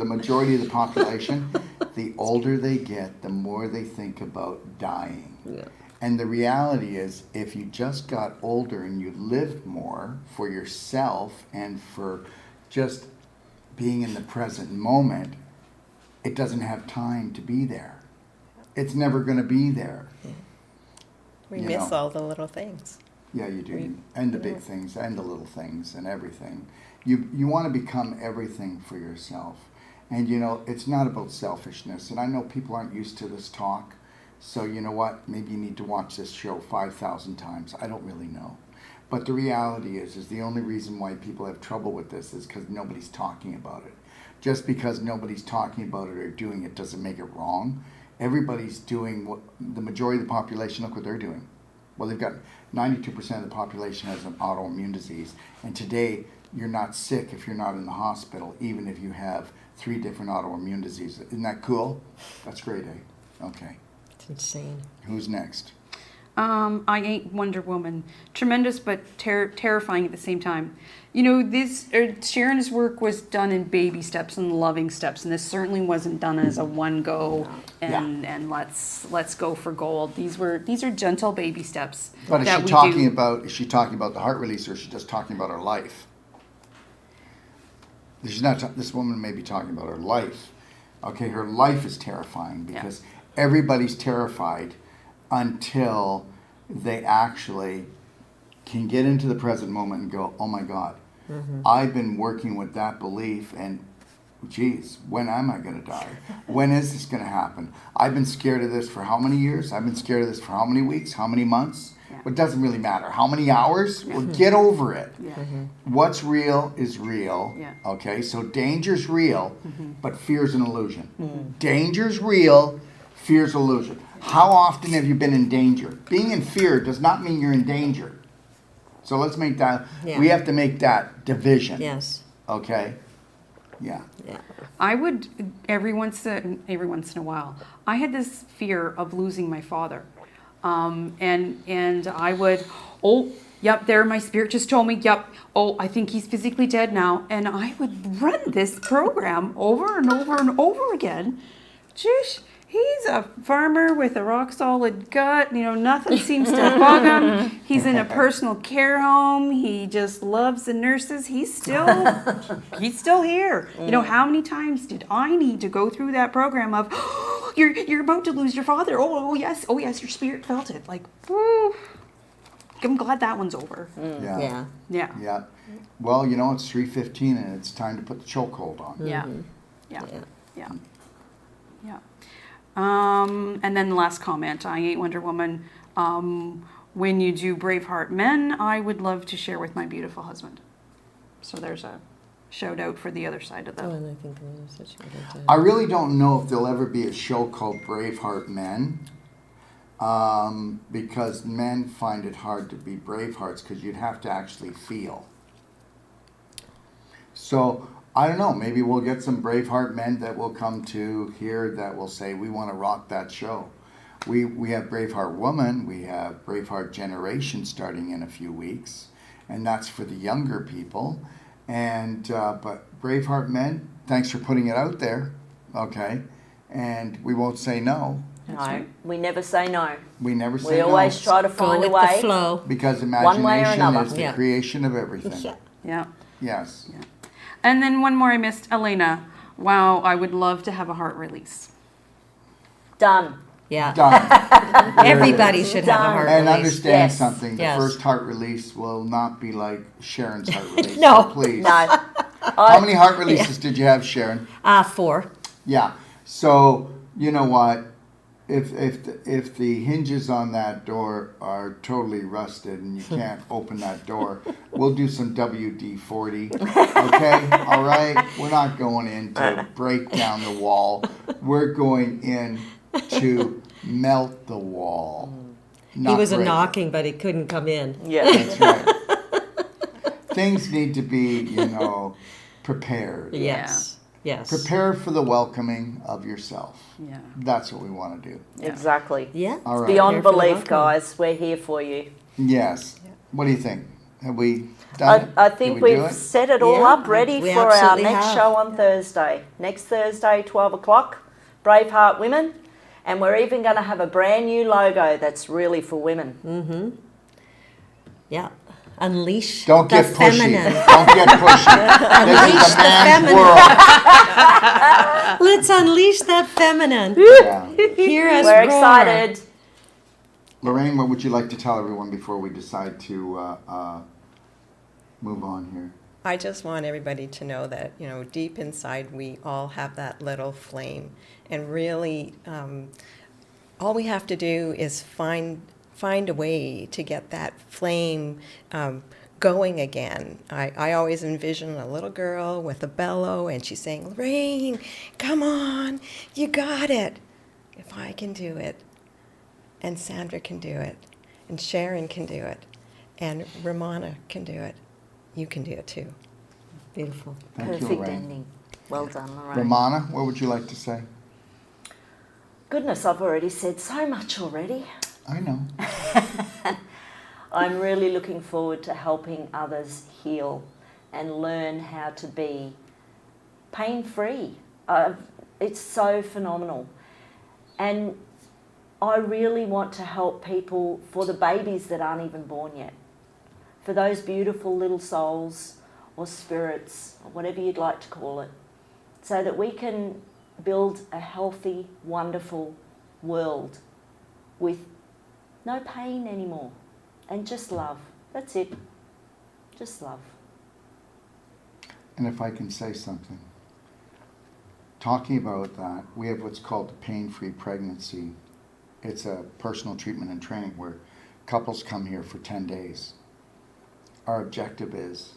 majority of the population, the older they get, the more they think about dying. Yeah. And the reality is, if you just got older and you lived more for yourself and for just being in the present moment, it doesn't have time to be there. It's never going to be there. We You miss know. all the little things. Yeah, you do. And the big things and the little things and everything. You want to become everything for yourself. And you know, it's not about selfishness. And I know people aren't used to this talk. So you know what? Maybe you need to watch this show 5,000 times. I don't really know. But the reality is the only reason why people have trouble with this is because nobody's talking about it. Just because nobody's talking about it or doing it doesn't make it wrong. Everybody's doing what the majority of the population, look what they're doing. Well, they've got 92% of the population has an autoimmune disease. And today, you're not sick if you're not in the hospital, even if you have 3 different autoimmune diseases. Isn't that cool? That's great, eh? Okay. It's insane. Who's next? I Ain't Wonder Woman. Tremendous but terrifying at the same time. You know, Sharon's work was done in baby steps and loving steps, and this certainly wasn't done as a one go and let's go for gold. These are gentle baby steps. But is that she we talking do. about the heart release, or is she just talking about her life? She's not. This woman may be talking about her life. Okay, her life is terrifying because everybody's terrified until they actually can get into the present moment and go, oh my God, I've been working with that belief and geez, when am I going to die? When is this going to happen? I've been scared of this for how many years? I've been scared of this for how many weeks? How many months? It doesn't really matter. How many hours? Well, get over it. What's real is real. Okay, so danger's real, but fear's an illusion. Danger's real, fear's illusion. How often have you been in danger? Being in fear does not mean you're in danger. So let's make that, we have to make that division. Yes. Okay? Yeah. Yeah. I would every once in a while. I had this fear of losing my father, and I would yep, there, my spirit just told me, yep, oh, I think he's physically dead now. And I would run this program over and over and over again. Jeez, he's a farmer with a rock solid gut. You know, nothing seems to bug him. He's in a personal care home. He just loves the nurses. He's still here. You know, how many times did I need to go through that program of, oh, you're about to lose your father. Oh yes, your spirit felt it. Like, woo. I'm glad that one's over. Yeah. Yeah. Yeah. Well, you know, it's 3:15 and it's time to put the chokehold on. Yeah. And then the last comment, I ain't Wonder Woman. When you do Braveheart Men, I would love to share with my beautiful husband. So there's a shout out for the other side of Oh, the. and I think there was such a good time. I really don't know if there'll ever be a show called Braveheart Men, because men find it hard to be Bravehearts because you'd have to actually feel. So I don't know, maybe we'll get some Braveheart men that will come to here that will say, we want to rock that show. We have Braveheart Woman, we have Braveheart Generation starting in a few weeks, and that's for the younger people. And but Braveheart Men, thanks for putting it out there, okay? And we won't say no. No, we never say no. We never say no. We always try to Go find a with way. the flow. Because One way or imagination another. is the Yeah. creation of everything. Yeah. Yeah. Yes. Yeah. And then one more I missed, Elena. Wow, I would love to have a heart release. Done. Yeah. Done. Everybody should have a Done. heart And release. understand Yes. something, the Yes. first heart release will not be like Sharon's heart release. No. So please. No. How many heart releases did you have, Sharon? 4. Yeah. So, you know what? If the hinges on that door are totally rusted and you can't open that door, we'll do some WD-40. Okay? All right? We're not going in to break down the wall. We're going in to melt the wall. He not was a break it. knocking, but he couldn't come in. Yeah. That's right. Things need to be, you know, prepared. Yes. Yes. Prepare for the welcoming of yourself. Yeah. That's what we want to do. Exactly. Yeah. All right. Beyond Prepare for the belief, welcome. guys. We're here for you. Yes. What do you think? Have we done it? I Did think we do we've it? set it all Yeah, up ready we for our absolutely next have. show on Thursday. Next Thursday, 12 o'clock, Braveheart Women. And we're even going to have a brand new logo that's really for women. Mm-hmm. Yeah. Unleash Don't the get pushy. feminine. Don't get pushy. This Unleash is a the man's feminine. world. Let's unleash that feminine. Yeah. Hear us We're roar. excited. Lorraine, what would you like to tell everyone before we decide to move on here? I just want everybody to know that, you know, deep inside we all have that little flame. And really, all we have to do is find a way to get that flame going again. I always envision a little girl with a bellow and she's saying, Lorraine, come on, you got it. If I can do it, and Sandra can do it, and Sharon can do it, and Ramona can do it, you can do it too. Beautiful. Thank you, Perfect Lorraine. ending. Well done, Lorraine. Ramana, what would you like to say? Goodness, I've already said so much already. I know. I'm really looking forward to helping others heal and learn how to be pain-free. It's so phenomenal. And I really want to help people for the babies that aren't even born yet, for those beautiful little souls or spirits, or whatever you'd like to call it, so that we can build a healthy, wonderful world with no pain anymore and just love. That's it. Just love. And if I can say something, talking about that, we have what's called the pain-free pregnancy. It's a personal treatment and training where couples come here for 10 days. Our objective is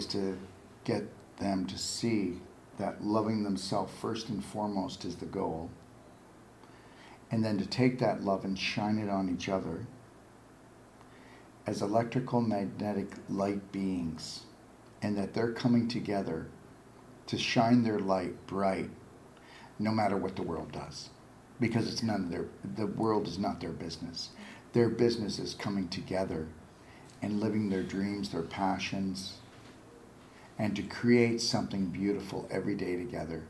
to get them to see that loving themselves first and foremost is the goal, and then to take that love and shine it on each other as electrical magnetic light beings, and that they're coming together to shine their light bright no matter what the world does, because it's none of the world is not their business. Their business is coming together and living their dreams, their passions, and to create something beautiful every day together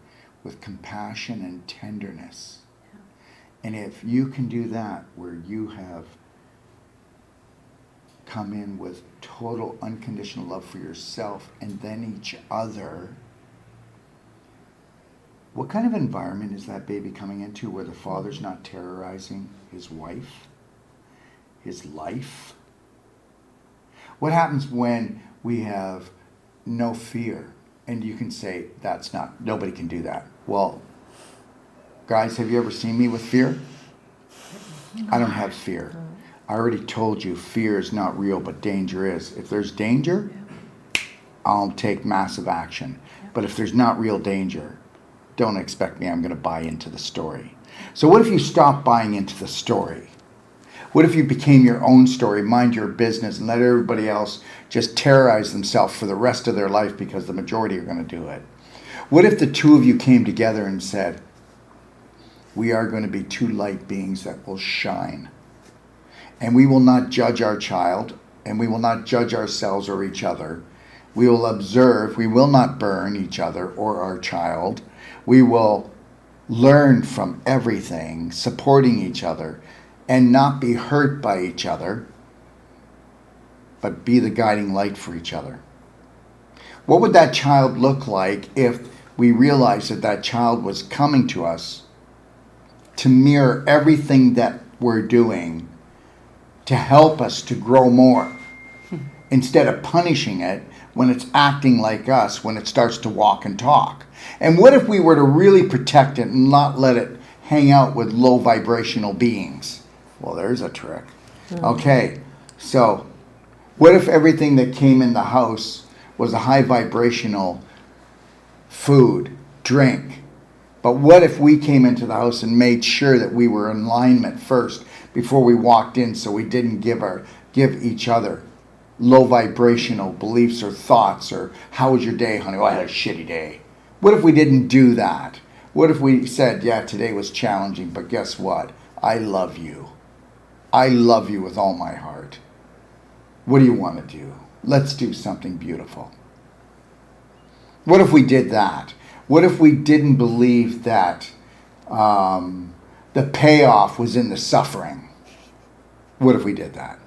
with compassion and tenderness. And if you can do that, where you have come in with total unconditional love for yourself and then each other, what kind of environment is that baby coming into where the father's not terrorizing his wife, his life? What happens when we have no fear? And you can say, nobody can do that. Well, guys, have you ever seen me with fear? I don't have fear. I already told you fear is not real, but danger is. If there's danger, I'll take massive action. But if there's not real danger, don't expect me, I'm going to buy into the story. So what if you stop buying into the story? What if you became your own story, mind your business, and let everybody else just terrorize themselves for the rest of their life because the majority are going to do it? What if the two of you came together and said, we are going to be two light beings that will shine. And we will not judge our child, and we will not judge ourselves or each other. We will observe. We will not burn each other or our child. We will learn from everything, supporting each other, and not be hurt by each other, but be the guiding light for each other. What would that child look like if we realized that that child was coming to us to mirror everything that we're doing to help us to grow more, instead of punishing it when it's acting like us, when it starts to walk and talk? And what if we were to really protect it and not let it hang out with low vibrational beings? Well, there's a trick. Okay, so what if everything that came in the house was a high vibrational food, drink? But what if we came into the house and made sure that we were in alignment first before we walked in, so we didn't give each other low vibrational beliefs or thoughts, or how was your day, honey? Oh, I had a shitty day. What if we didn't do that? What if we said, yeah, today was challenging, but guess what? I love you. I love you with all my heart. What do you want to do? Let's do something beautiful. What if we did that? What if we didn't believe that the payoff was in the suffering? What if we did that?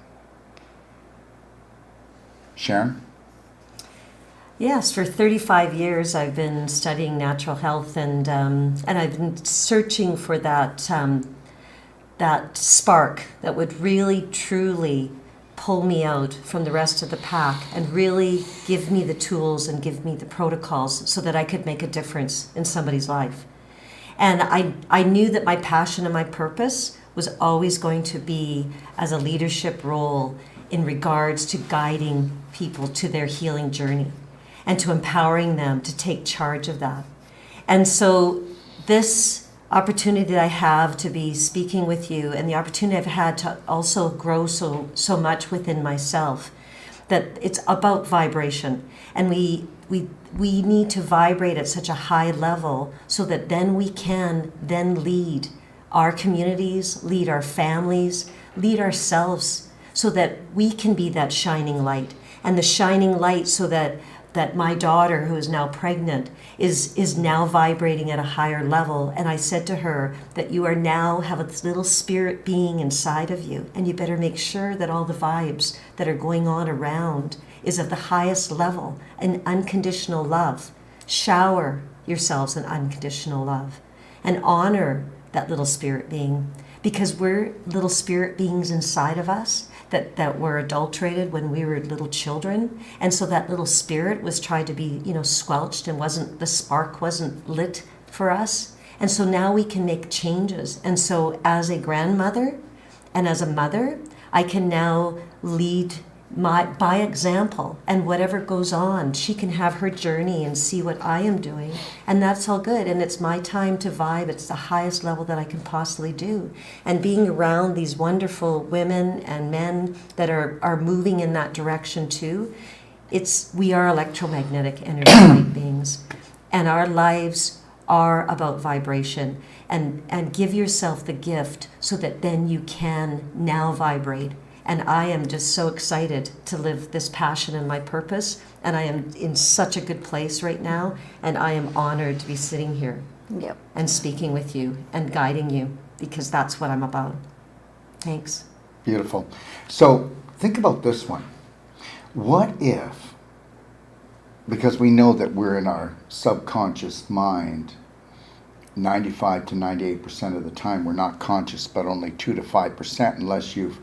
Sharon? Yes, for 35 years I've been studying natural health, and I've been searching for that that spark that would really truly pull me out from the rest of the pack and really give me the tools and give me the protocols so that I could make a difference in somebody's life. And I knew that my passion and my purpose was always going to be as a leadership role in regards to guiding people to their healing journey and to empowering them to take charge of that. And so this opportunity that I have to be speaking with you, and the opportunity I've had to also grow so much within myself, that it's about vibration, and we need to vibrate at such a high level so that then we can then lead our communities, lead our families, lead ourselves, so that we can be that shining light. And the shining light so that my daughter, who is now pregnant, is now vibrating at a higher level. And I said to her that you are now have a little spirit being inside of you, and you better make sure that all the vibes that are going on around is at the highest level, an unconditional love. Shower yourselves in unconditional love and honor that little spirit being, because we're little spirit beings inside of us that were adulterated when we were little children. And so that little spirit was tried to be, squelched, and the spark wasn't lit for us. And so now we can make changes. And so as a grandmother and as a mother, I can now lead by example, and whatever goes on, she can have her journey and see what I am doing, and that's all good. And it's my time to vibe. It's the highest level that I can possibly do. And being around these wonderful women and men that are moving in that direction too, we are electromagnetic energetic beings, and our lives are about vibration. And give yourself the gift so that then you can now vibrate And I am just so excited to live this passion and my purpose. And I am in such a good place right now. And I am honored to be sitting here Yep. and speaking with you and guiding you, because that's what I'm about. Thanks. Beautiful. So think about this one. What if, because we know that we're in our subconscious mind 95 to 98% of the time, we're not conscious, but only 2 to 5% unless you've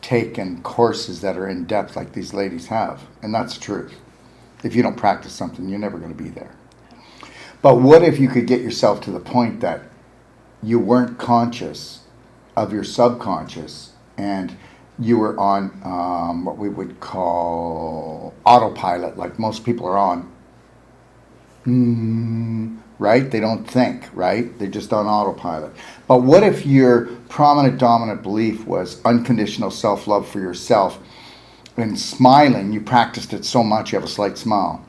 taken courses that are in depth like these ladies have. And that's the truth. If you don't practice something, you're never going to be there. But what if you could get yourself to the point that you weren't conscious of your subconscious and you were on what we would call autopilot, like most people are on, right? They don't think, right? They're just on autopilot. But what if your prominent dominant belief was unconditional self-love for yourself, and smiling, you practiced it so much you have a slight smile.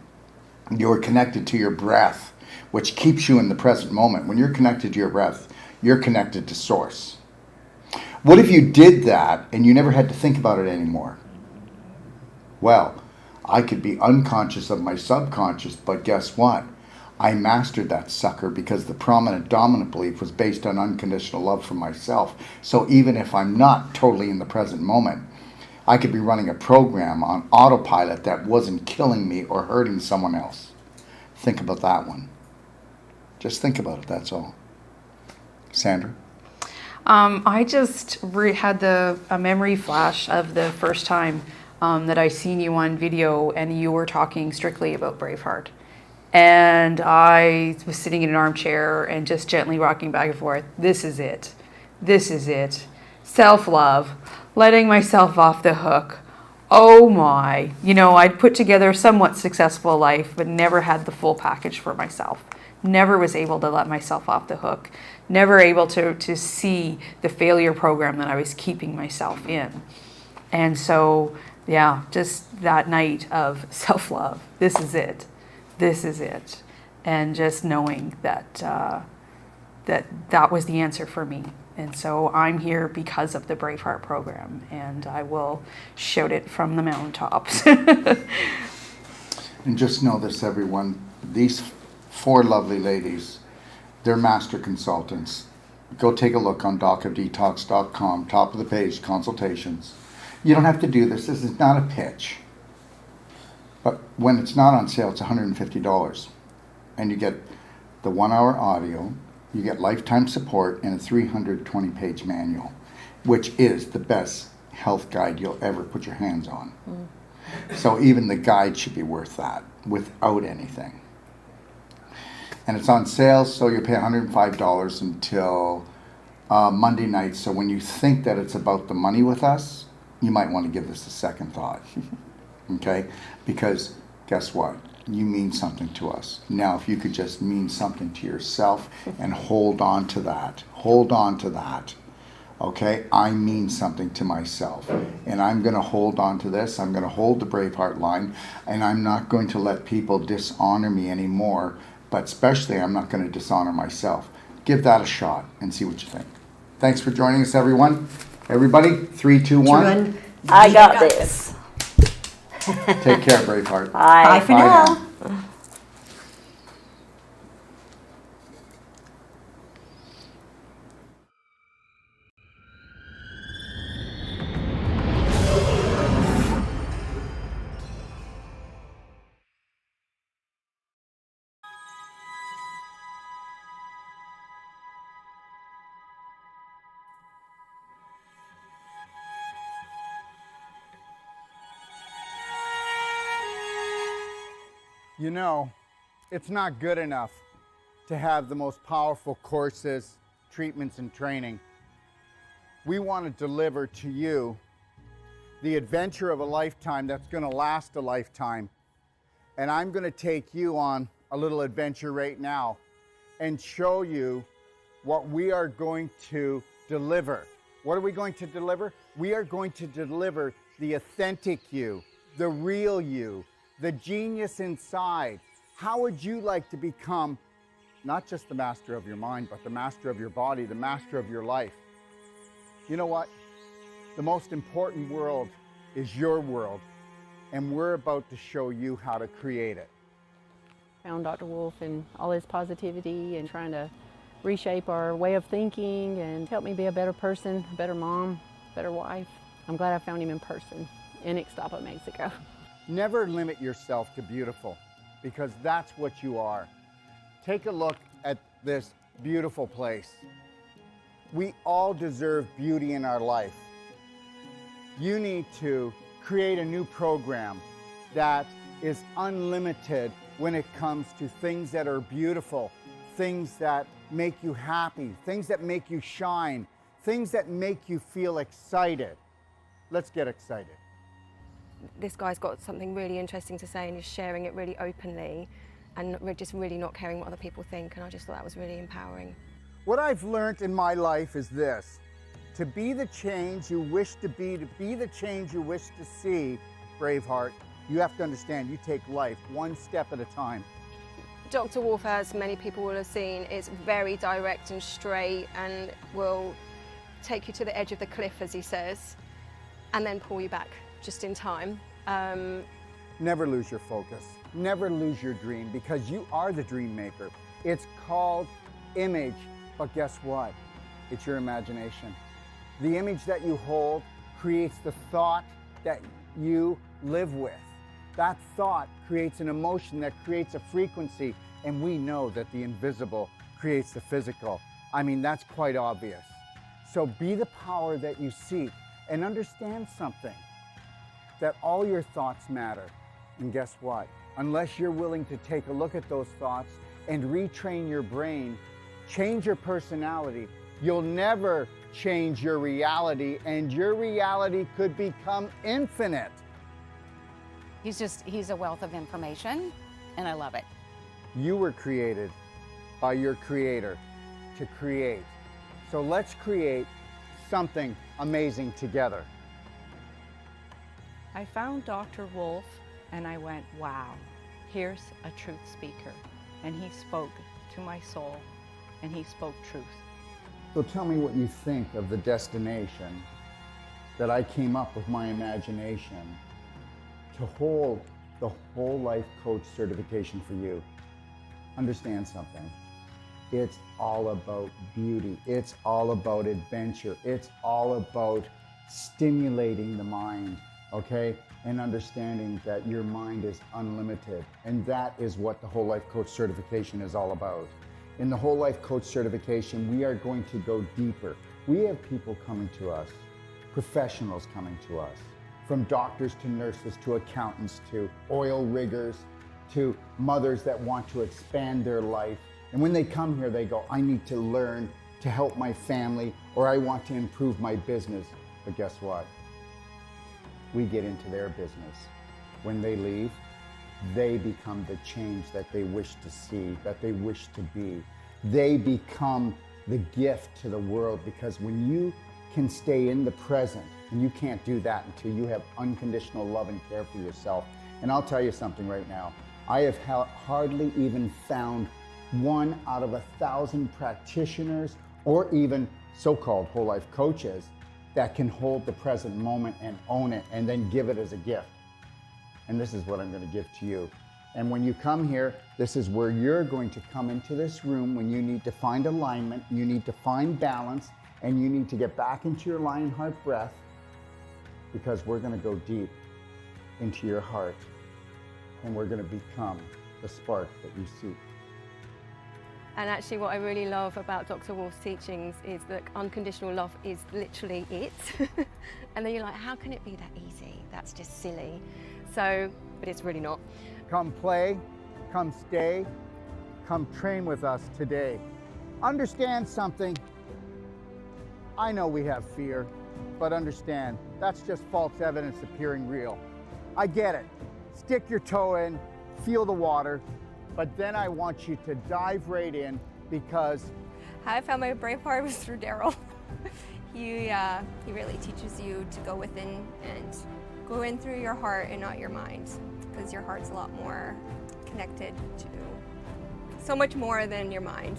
You were connected to your breath, which keeps you in the present moment. When you're connected to your breath, you're connected to source. What if you did that and you never had to think about it anymore? Well, I could be unconscious of my subconscious, but guess what? I mastered that sucker because the prominent dominant belief was based on unconditional love for myself. So even if I'm not totally in the present moment, I could be running a program on autopilot that wasn't killing me or hurting someone else. Think about that one. Just think about it, that's all. Sandra? I just had a memory flash of the first time that I seen you on video and you were talking strictly about Braveheart. And I was sitting in an armchair and just gently rocking back and forth. This is it. This is it. Self-love. Letting myself off the hook. Oh my. You know, I'd put together a somewhat successful life, but never had the full package for myself. Never was able to let myself off the hook. Never able to see the failure program that I was keeping myself in. And so, yeah, just that night of self-love. This is it. This is it. And just knowing that that was the answer for me. And so I'm here because of the Braveheart program, and I will shout it from the mountaintops. And just know this, everyone. These 4 lovely ladies, they're master consultants. Go take a look on docofdetox.com, top of the page, consultations. You don't have to do this. This is not a pitch. But when it's not on sale, it's $150. And you get the 1-hour audio, you get lifetime support, and a 320-page manual, which is the best health guide you'll ever put your hands on. So even the guide should be worth that without anything. And it's on sale, so you pay $105 until Monday night. So when you think that it's about the money with us, you might want to give this a second thought. Okay? Because guess what? You mean something to us. Now, if you could just mean something to yourself and hold on to that. Hold on to that. Okay? I mean something to myself. And I'm going to hold on to this. I'm going to hold the Braveheart line. And I'm not going to let people dishonor me anymore. But especially, I'm not going to dishonor myself. Give that a shot and see what you think. Thanks for joining us, everyone. Everybody, 3, 2, 1. I got this. Take care, Braveheart. Bye. Bye for now. You know, it's not good enough to have the most powerful courses, treatments, and training. We want to deliver to you the adventure of a lifetime that's going to last a lifetime. And I'm going to take you on a little adventure right now and show you what we are going to deliver. What are we going to deliver? We are going to deliver the authentic you, the real you, the genius inside. How would you like to become not just the master of your mind, but the master of your body, the master of your life? You know what? The most important world is your world, and we're about to show you how to create it. Found Dr. Wolf and all his positivity and trying to reshape our way of thinking and help me be a better person, a better mom, better wife. I'm glad I found him in person in Ixtapa, Mexico. Never limit yourself to beautiful, because that's what you are. Take a look at this beautiful place. We all deserve beauty in our life. You need to create a new program that is unlimited when it comes to things that are beautiful, things that make you happy, things that make you shine, things that make you feel excited. Let's get excited. This guy's got something really interesting to say and he's sharing it really openly and just really not caring what other people think, and I just thought that was really empowering. What I've learned in my life is this: to be the change you wish to be the change you wish to see, Braveheart, you have to understand you take life one step at a time. Dr. Wolf, as many people will have seen, is very direct and straight and will take you to the edge of the cliff, as he says, and then pull you back just in time. Never lose your focus. Never lose your dream, because you are the dream maker. It's called image, but guess what? It's your imagination. The image that you hold creates the thought that you live with. That thought creates an emotion that creates a frequency, and we know that the invisible creates the physical. I mean, that's quite obvious. So be the power that you seek, and understand something, that all your thoughts matter. And guess what? Unless you're willing to take a look at those thoughts and retrain your brain, change your personality, you'll never change your reality, and your reality could become infinite. He's a wealth of information, and I love it. You were created by your creator to create. So let's create something amazing together. I found Dr. Wolf and I went, wow, here's a truth speaker. And he spoke to my soul and he spoke truth. So tell me what you think of the destination that I came up with my imagination to hold the whole life coach certification for you. Understand something. It's all about beauty. It's all about adventure. It's all about stimulating the mind, okay? And understanding that your mind is unlimited. And that is what the whole life coach certification is all about. In the whole life coach certification, we are going to go deeper. We have people coming to us, professionals coming to us, from doctors to nurses to accountants to oil riggers to mothers that want to expand their life. And when they come here, they go, I need to learn to help my family, or I want to improve my business. But guess what? We get into their business. When they leave, they become the change that they wish to see, that they wish to be. They become the gift to the world, because when you can stay in the present, and you can't do that until you have unconditional love and care for yourself. And I'll tell you something right now. I have hardly even found 1 out of 1,000 practitioners, or even so-called whole life coaches, that can hold the present moment and own it and then give it as a gift. And this is what I'm going to give to you. And when you come here, this is where you're going to come into this room when you need to find alignment, you need to find balance, and you need to get back into your lion heart breath, because we're going to go deep into your heart and we're going to become the spark that you seek. And actually what I really love about Dr. Wolf's teachings is that unconditional love is literally it. And then you're like, how can it be that easy? That's just silly. So, but it's really not. Come play, come stay, come train with us today. Understand something. I know we have fear, but understand, that's just false evidence appearing real. I get it. Stick your toe in, feel the water, but then I want you to dive right in, because How I found my brave heart was through Daryl. He really teaches you to go within and go in through your heart and not your mind, because your heart's a lot more connected to so much more than your mind.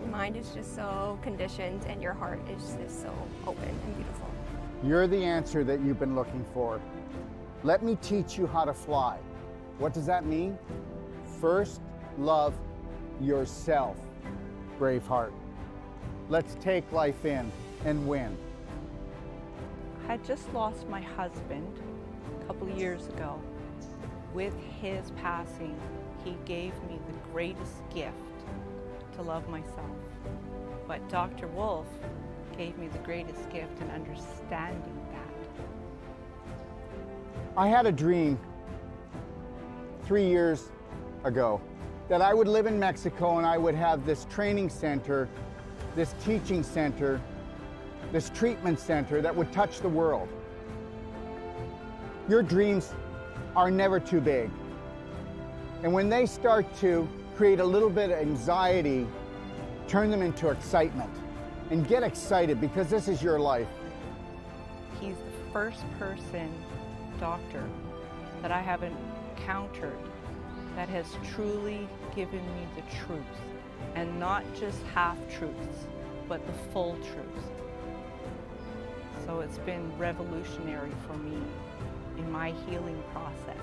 Your mind is just so conditioned and your heart is just so open and beautiful. You're the answer that you've been looking for. Let me teach you how to fly. What does that mean? First, love yourself, Braveheart. Let's take life in and win. I had just lost my husband a couple of years ago. With his passing, he gave me the greatest gift to love myself. But Dr. Wolf gave me the greatest gift in understanding that. I had a dream 3 years ago that I would live in Mexico and I would have this training center, this teaching center, this treatment center that would touch the world. Your dreams are never too big. And when they start to create a little bit of anxiety, turn them into excitement. And get excited, because this is your life. He's the first doctor that I have encountered that has truly given me the truth, and not just half-truths, but the full truth. So it's been revolutionary for me in my healing process.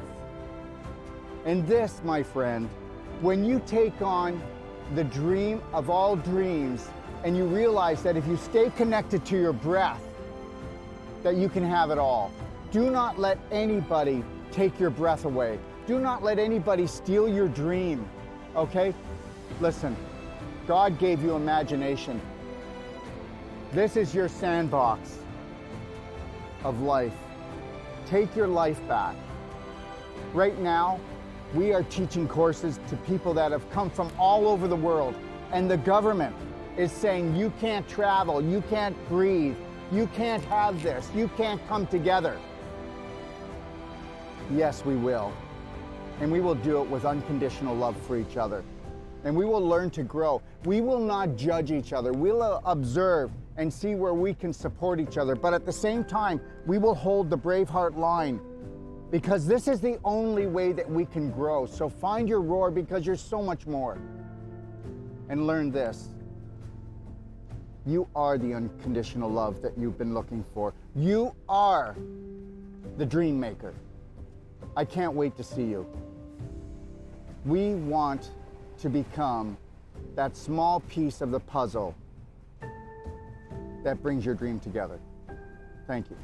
And this, my friend, when you take on the dream of all dreams, and you realize that if you stay connected to your breath, that you can have it all. Do not let anybody take your breath away. Do not let anybody steal your dream, okay? Listen, God gave you imagination. This is your sandbox of life. Take your life back. Right now, we are teaching courses to people that have come from all over the world, and the government is saying you can't travel, you can't breathe, you can't have this, you can't come together. Yes, we will. And we will do it with unconditional love for each other. And we will learn to grow. We will not judge each other. We'll observe and see where we can support each other. But at the same time, we will hold the Braveheart line, because this is the only way that we can grow. So find your roar, because you're so much more. And learn this. You are the unconditional love that you've been looking for. You are the dream maker. I can't wait to see you. We want to become that small piece of the puzzle that brings your dream together. Thank you.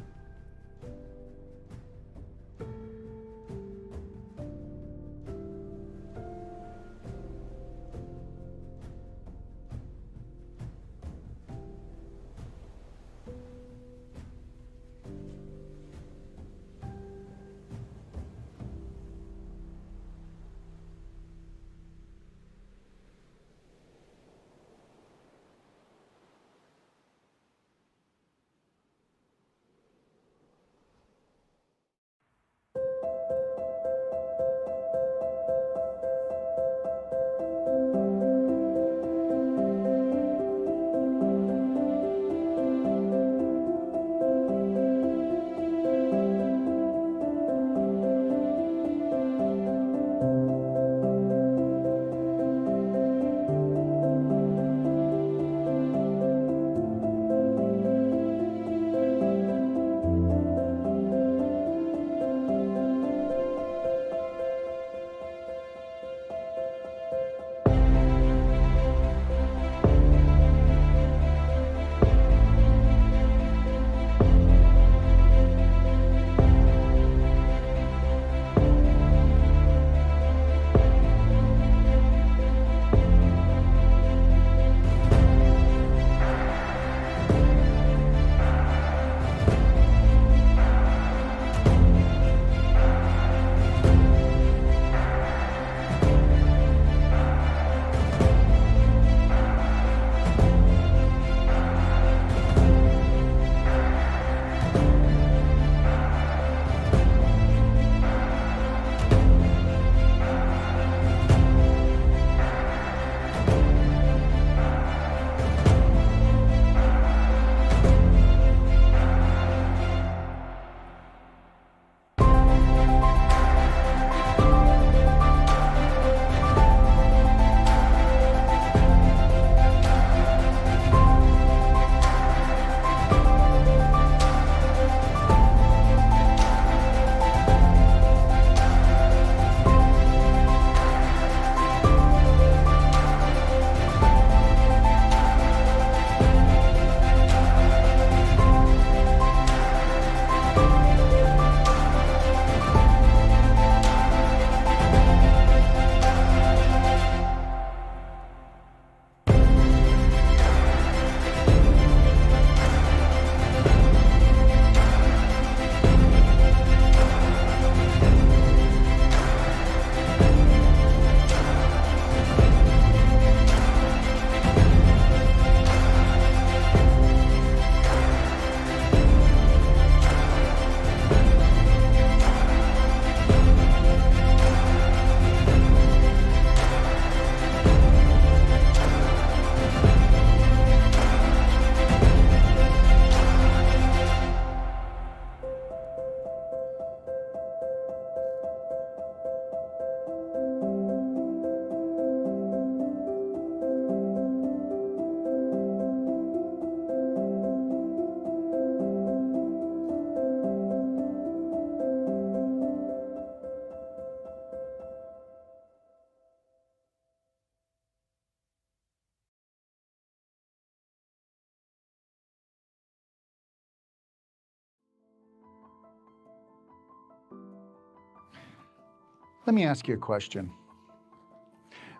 Let me ask you a question.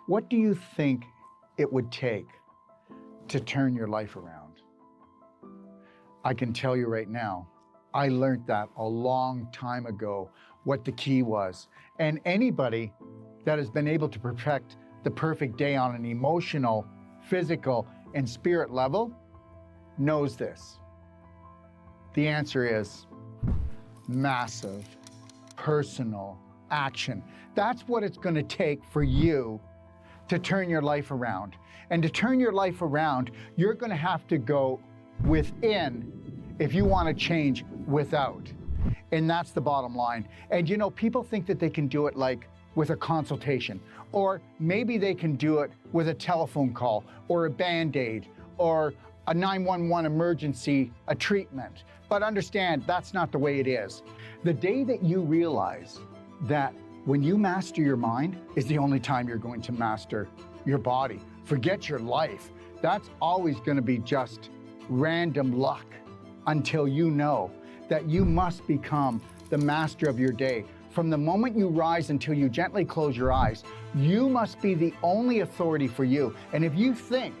What do you think it would take to turn your life around? I can tell you right now, I learned that a long time ago, what the key was. And anybody that has been able to perfect the perfect day on an emotional, physical, and spirit level knows this. The answer is massive, personal action. That's what it's going to take for you to turn your life around. And to turn your life around, you're going to have to go within if you want to change without. And that's the bottom line. And you know, people think that they can do it like with a consultation, or maybe they can do it with a telephone call or a Band-Aid or a 911 emergency, a treatment. But understand, that's not the way it is. The day that you realize that when you master your mind is the only time you're going to master your body. Forget your life. That's always going to be just random luck until you know that you must become the master of your day. From the moment you rise until you gently close your eyes, you must be the only authority for you. And if you think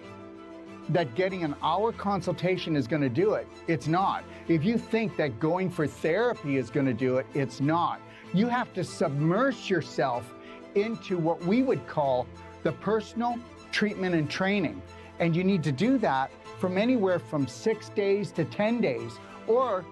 that getting an hour consultation is going to do it, it's not. If you think that going for therapy is going to do it, it's not. You have to submerge yourself into what we would call the personal treatment and training. And you need to do that from anywhere from 6 days to 10 days, or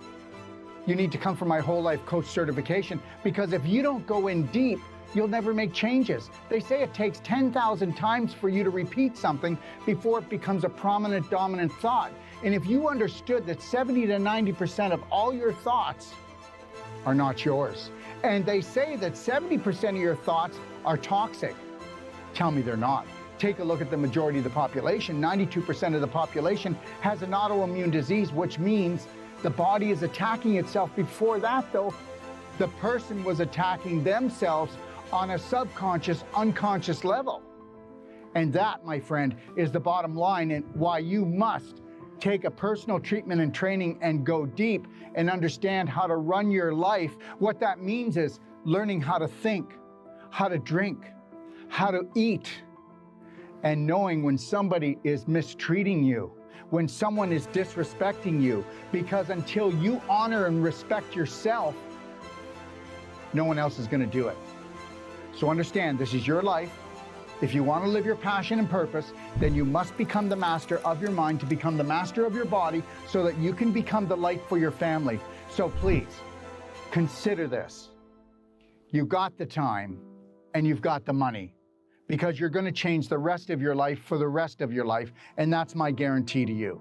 you need to come for my whole life coach certification, because if you don't go in deep, you'll never make changes. They say it takes 10,000 times for you to repeat something before it becomes a prominent, dominant thought. And if you understood that 70 to 90% of all your thoughts are not yours, and they say that 70% of your thoughts are toxic, tell me they're not. Take a look at the majority of the population. 92% of the population has an autoimmune disease, which means the body is attacking itself. Before that, though, the person was attacking themselves on a subconscious, unconscious level. And that, my friend, is the bottom line, and why you must take a personal treatment and training and go deep and understand how to run your life. What that means is learning how to think, how to drink, how to eat, and knowing when somebody is mistreating you, when someone is disrespecting you, because until you honor and respect yourself, no one else is going to do it. So understand, this is your life. If you want to live your passion and purpose, then you must become the master of your mind to become the master of your body so that you can become the light for your family. So please, consider this. You've got the time and you've got the money, because you're going to change the rest of your life for the rest of your life, and that's my guarantee to you.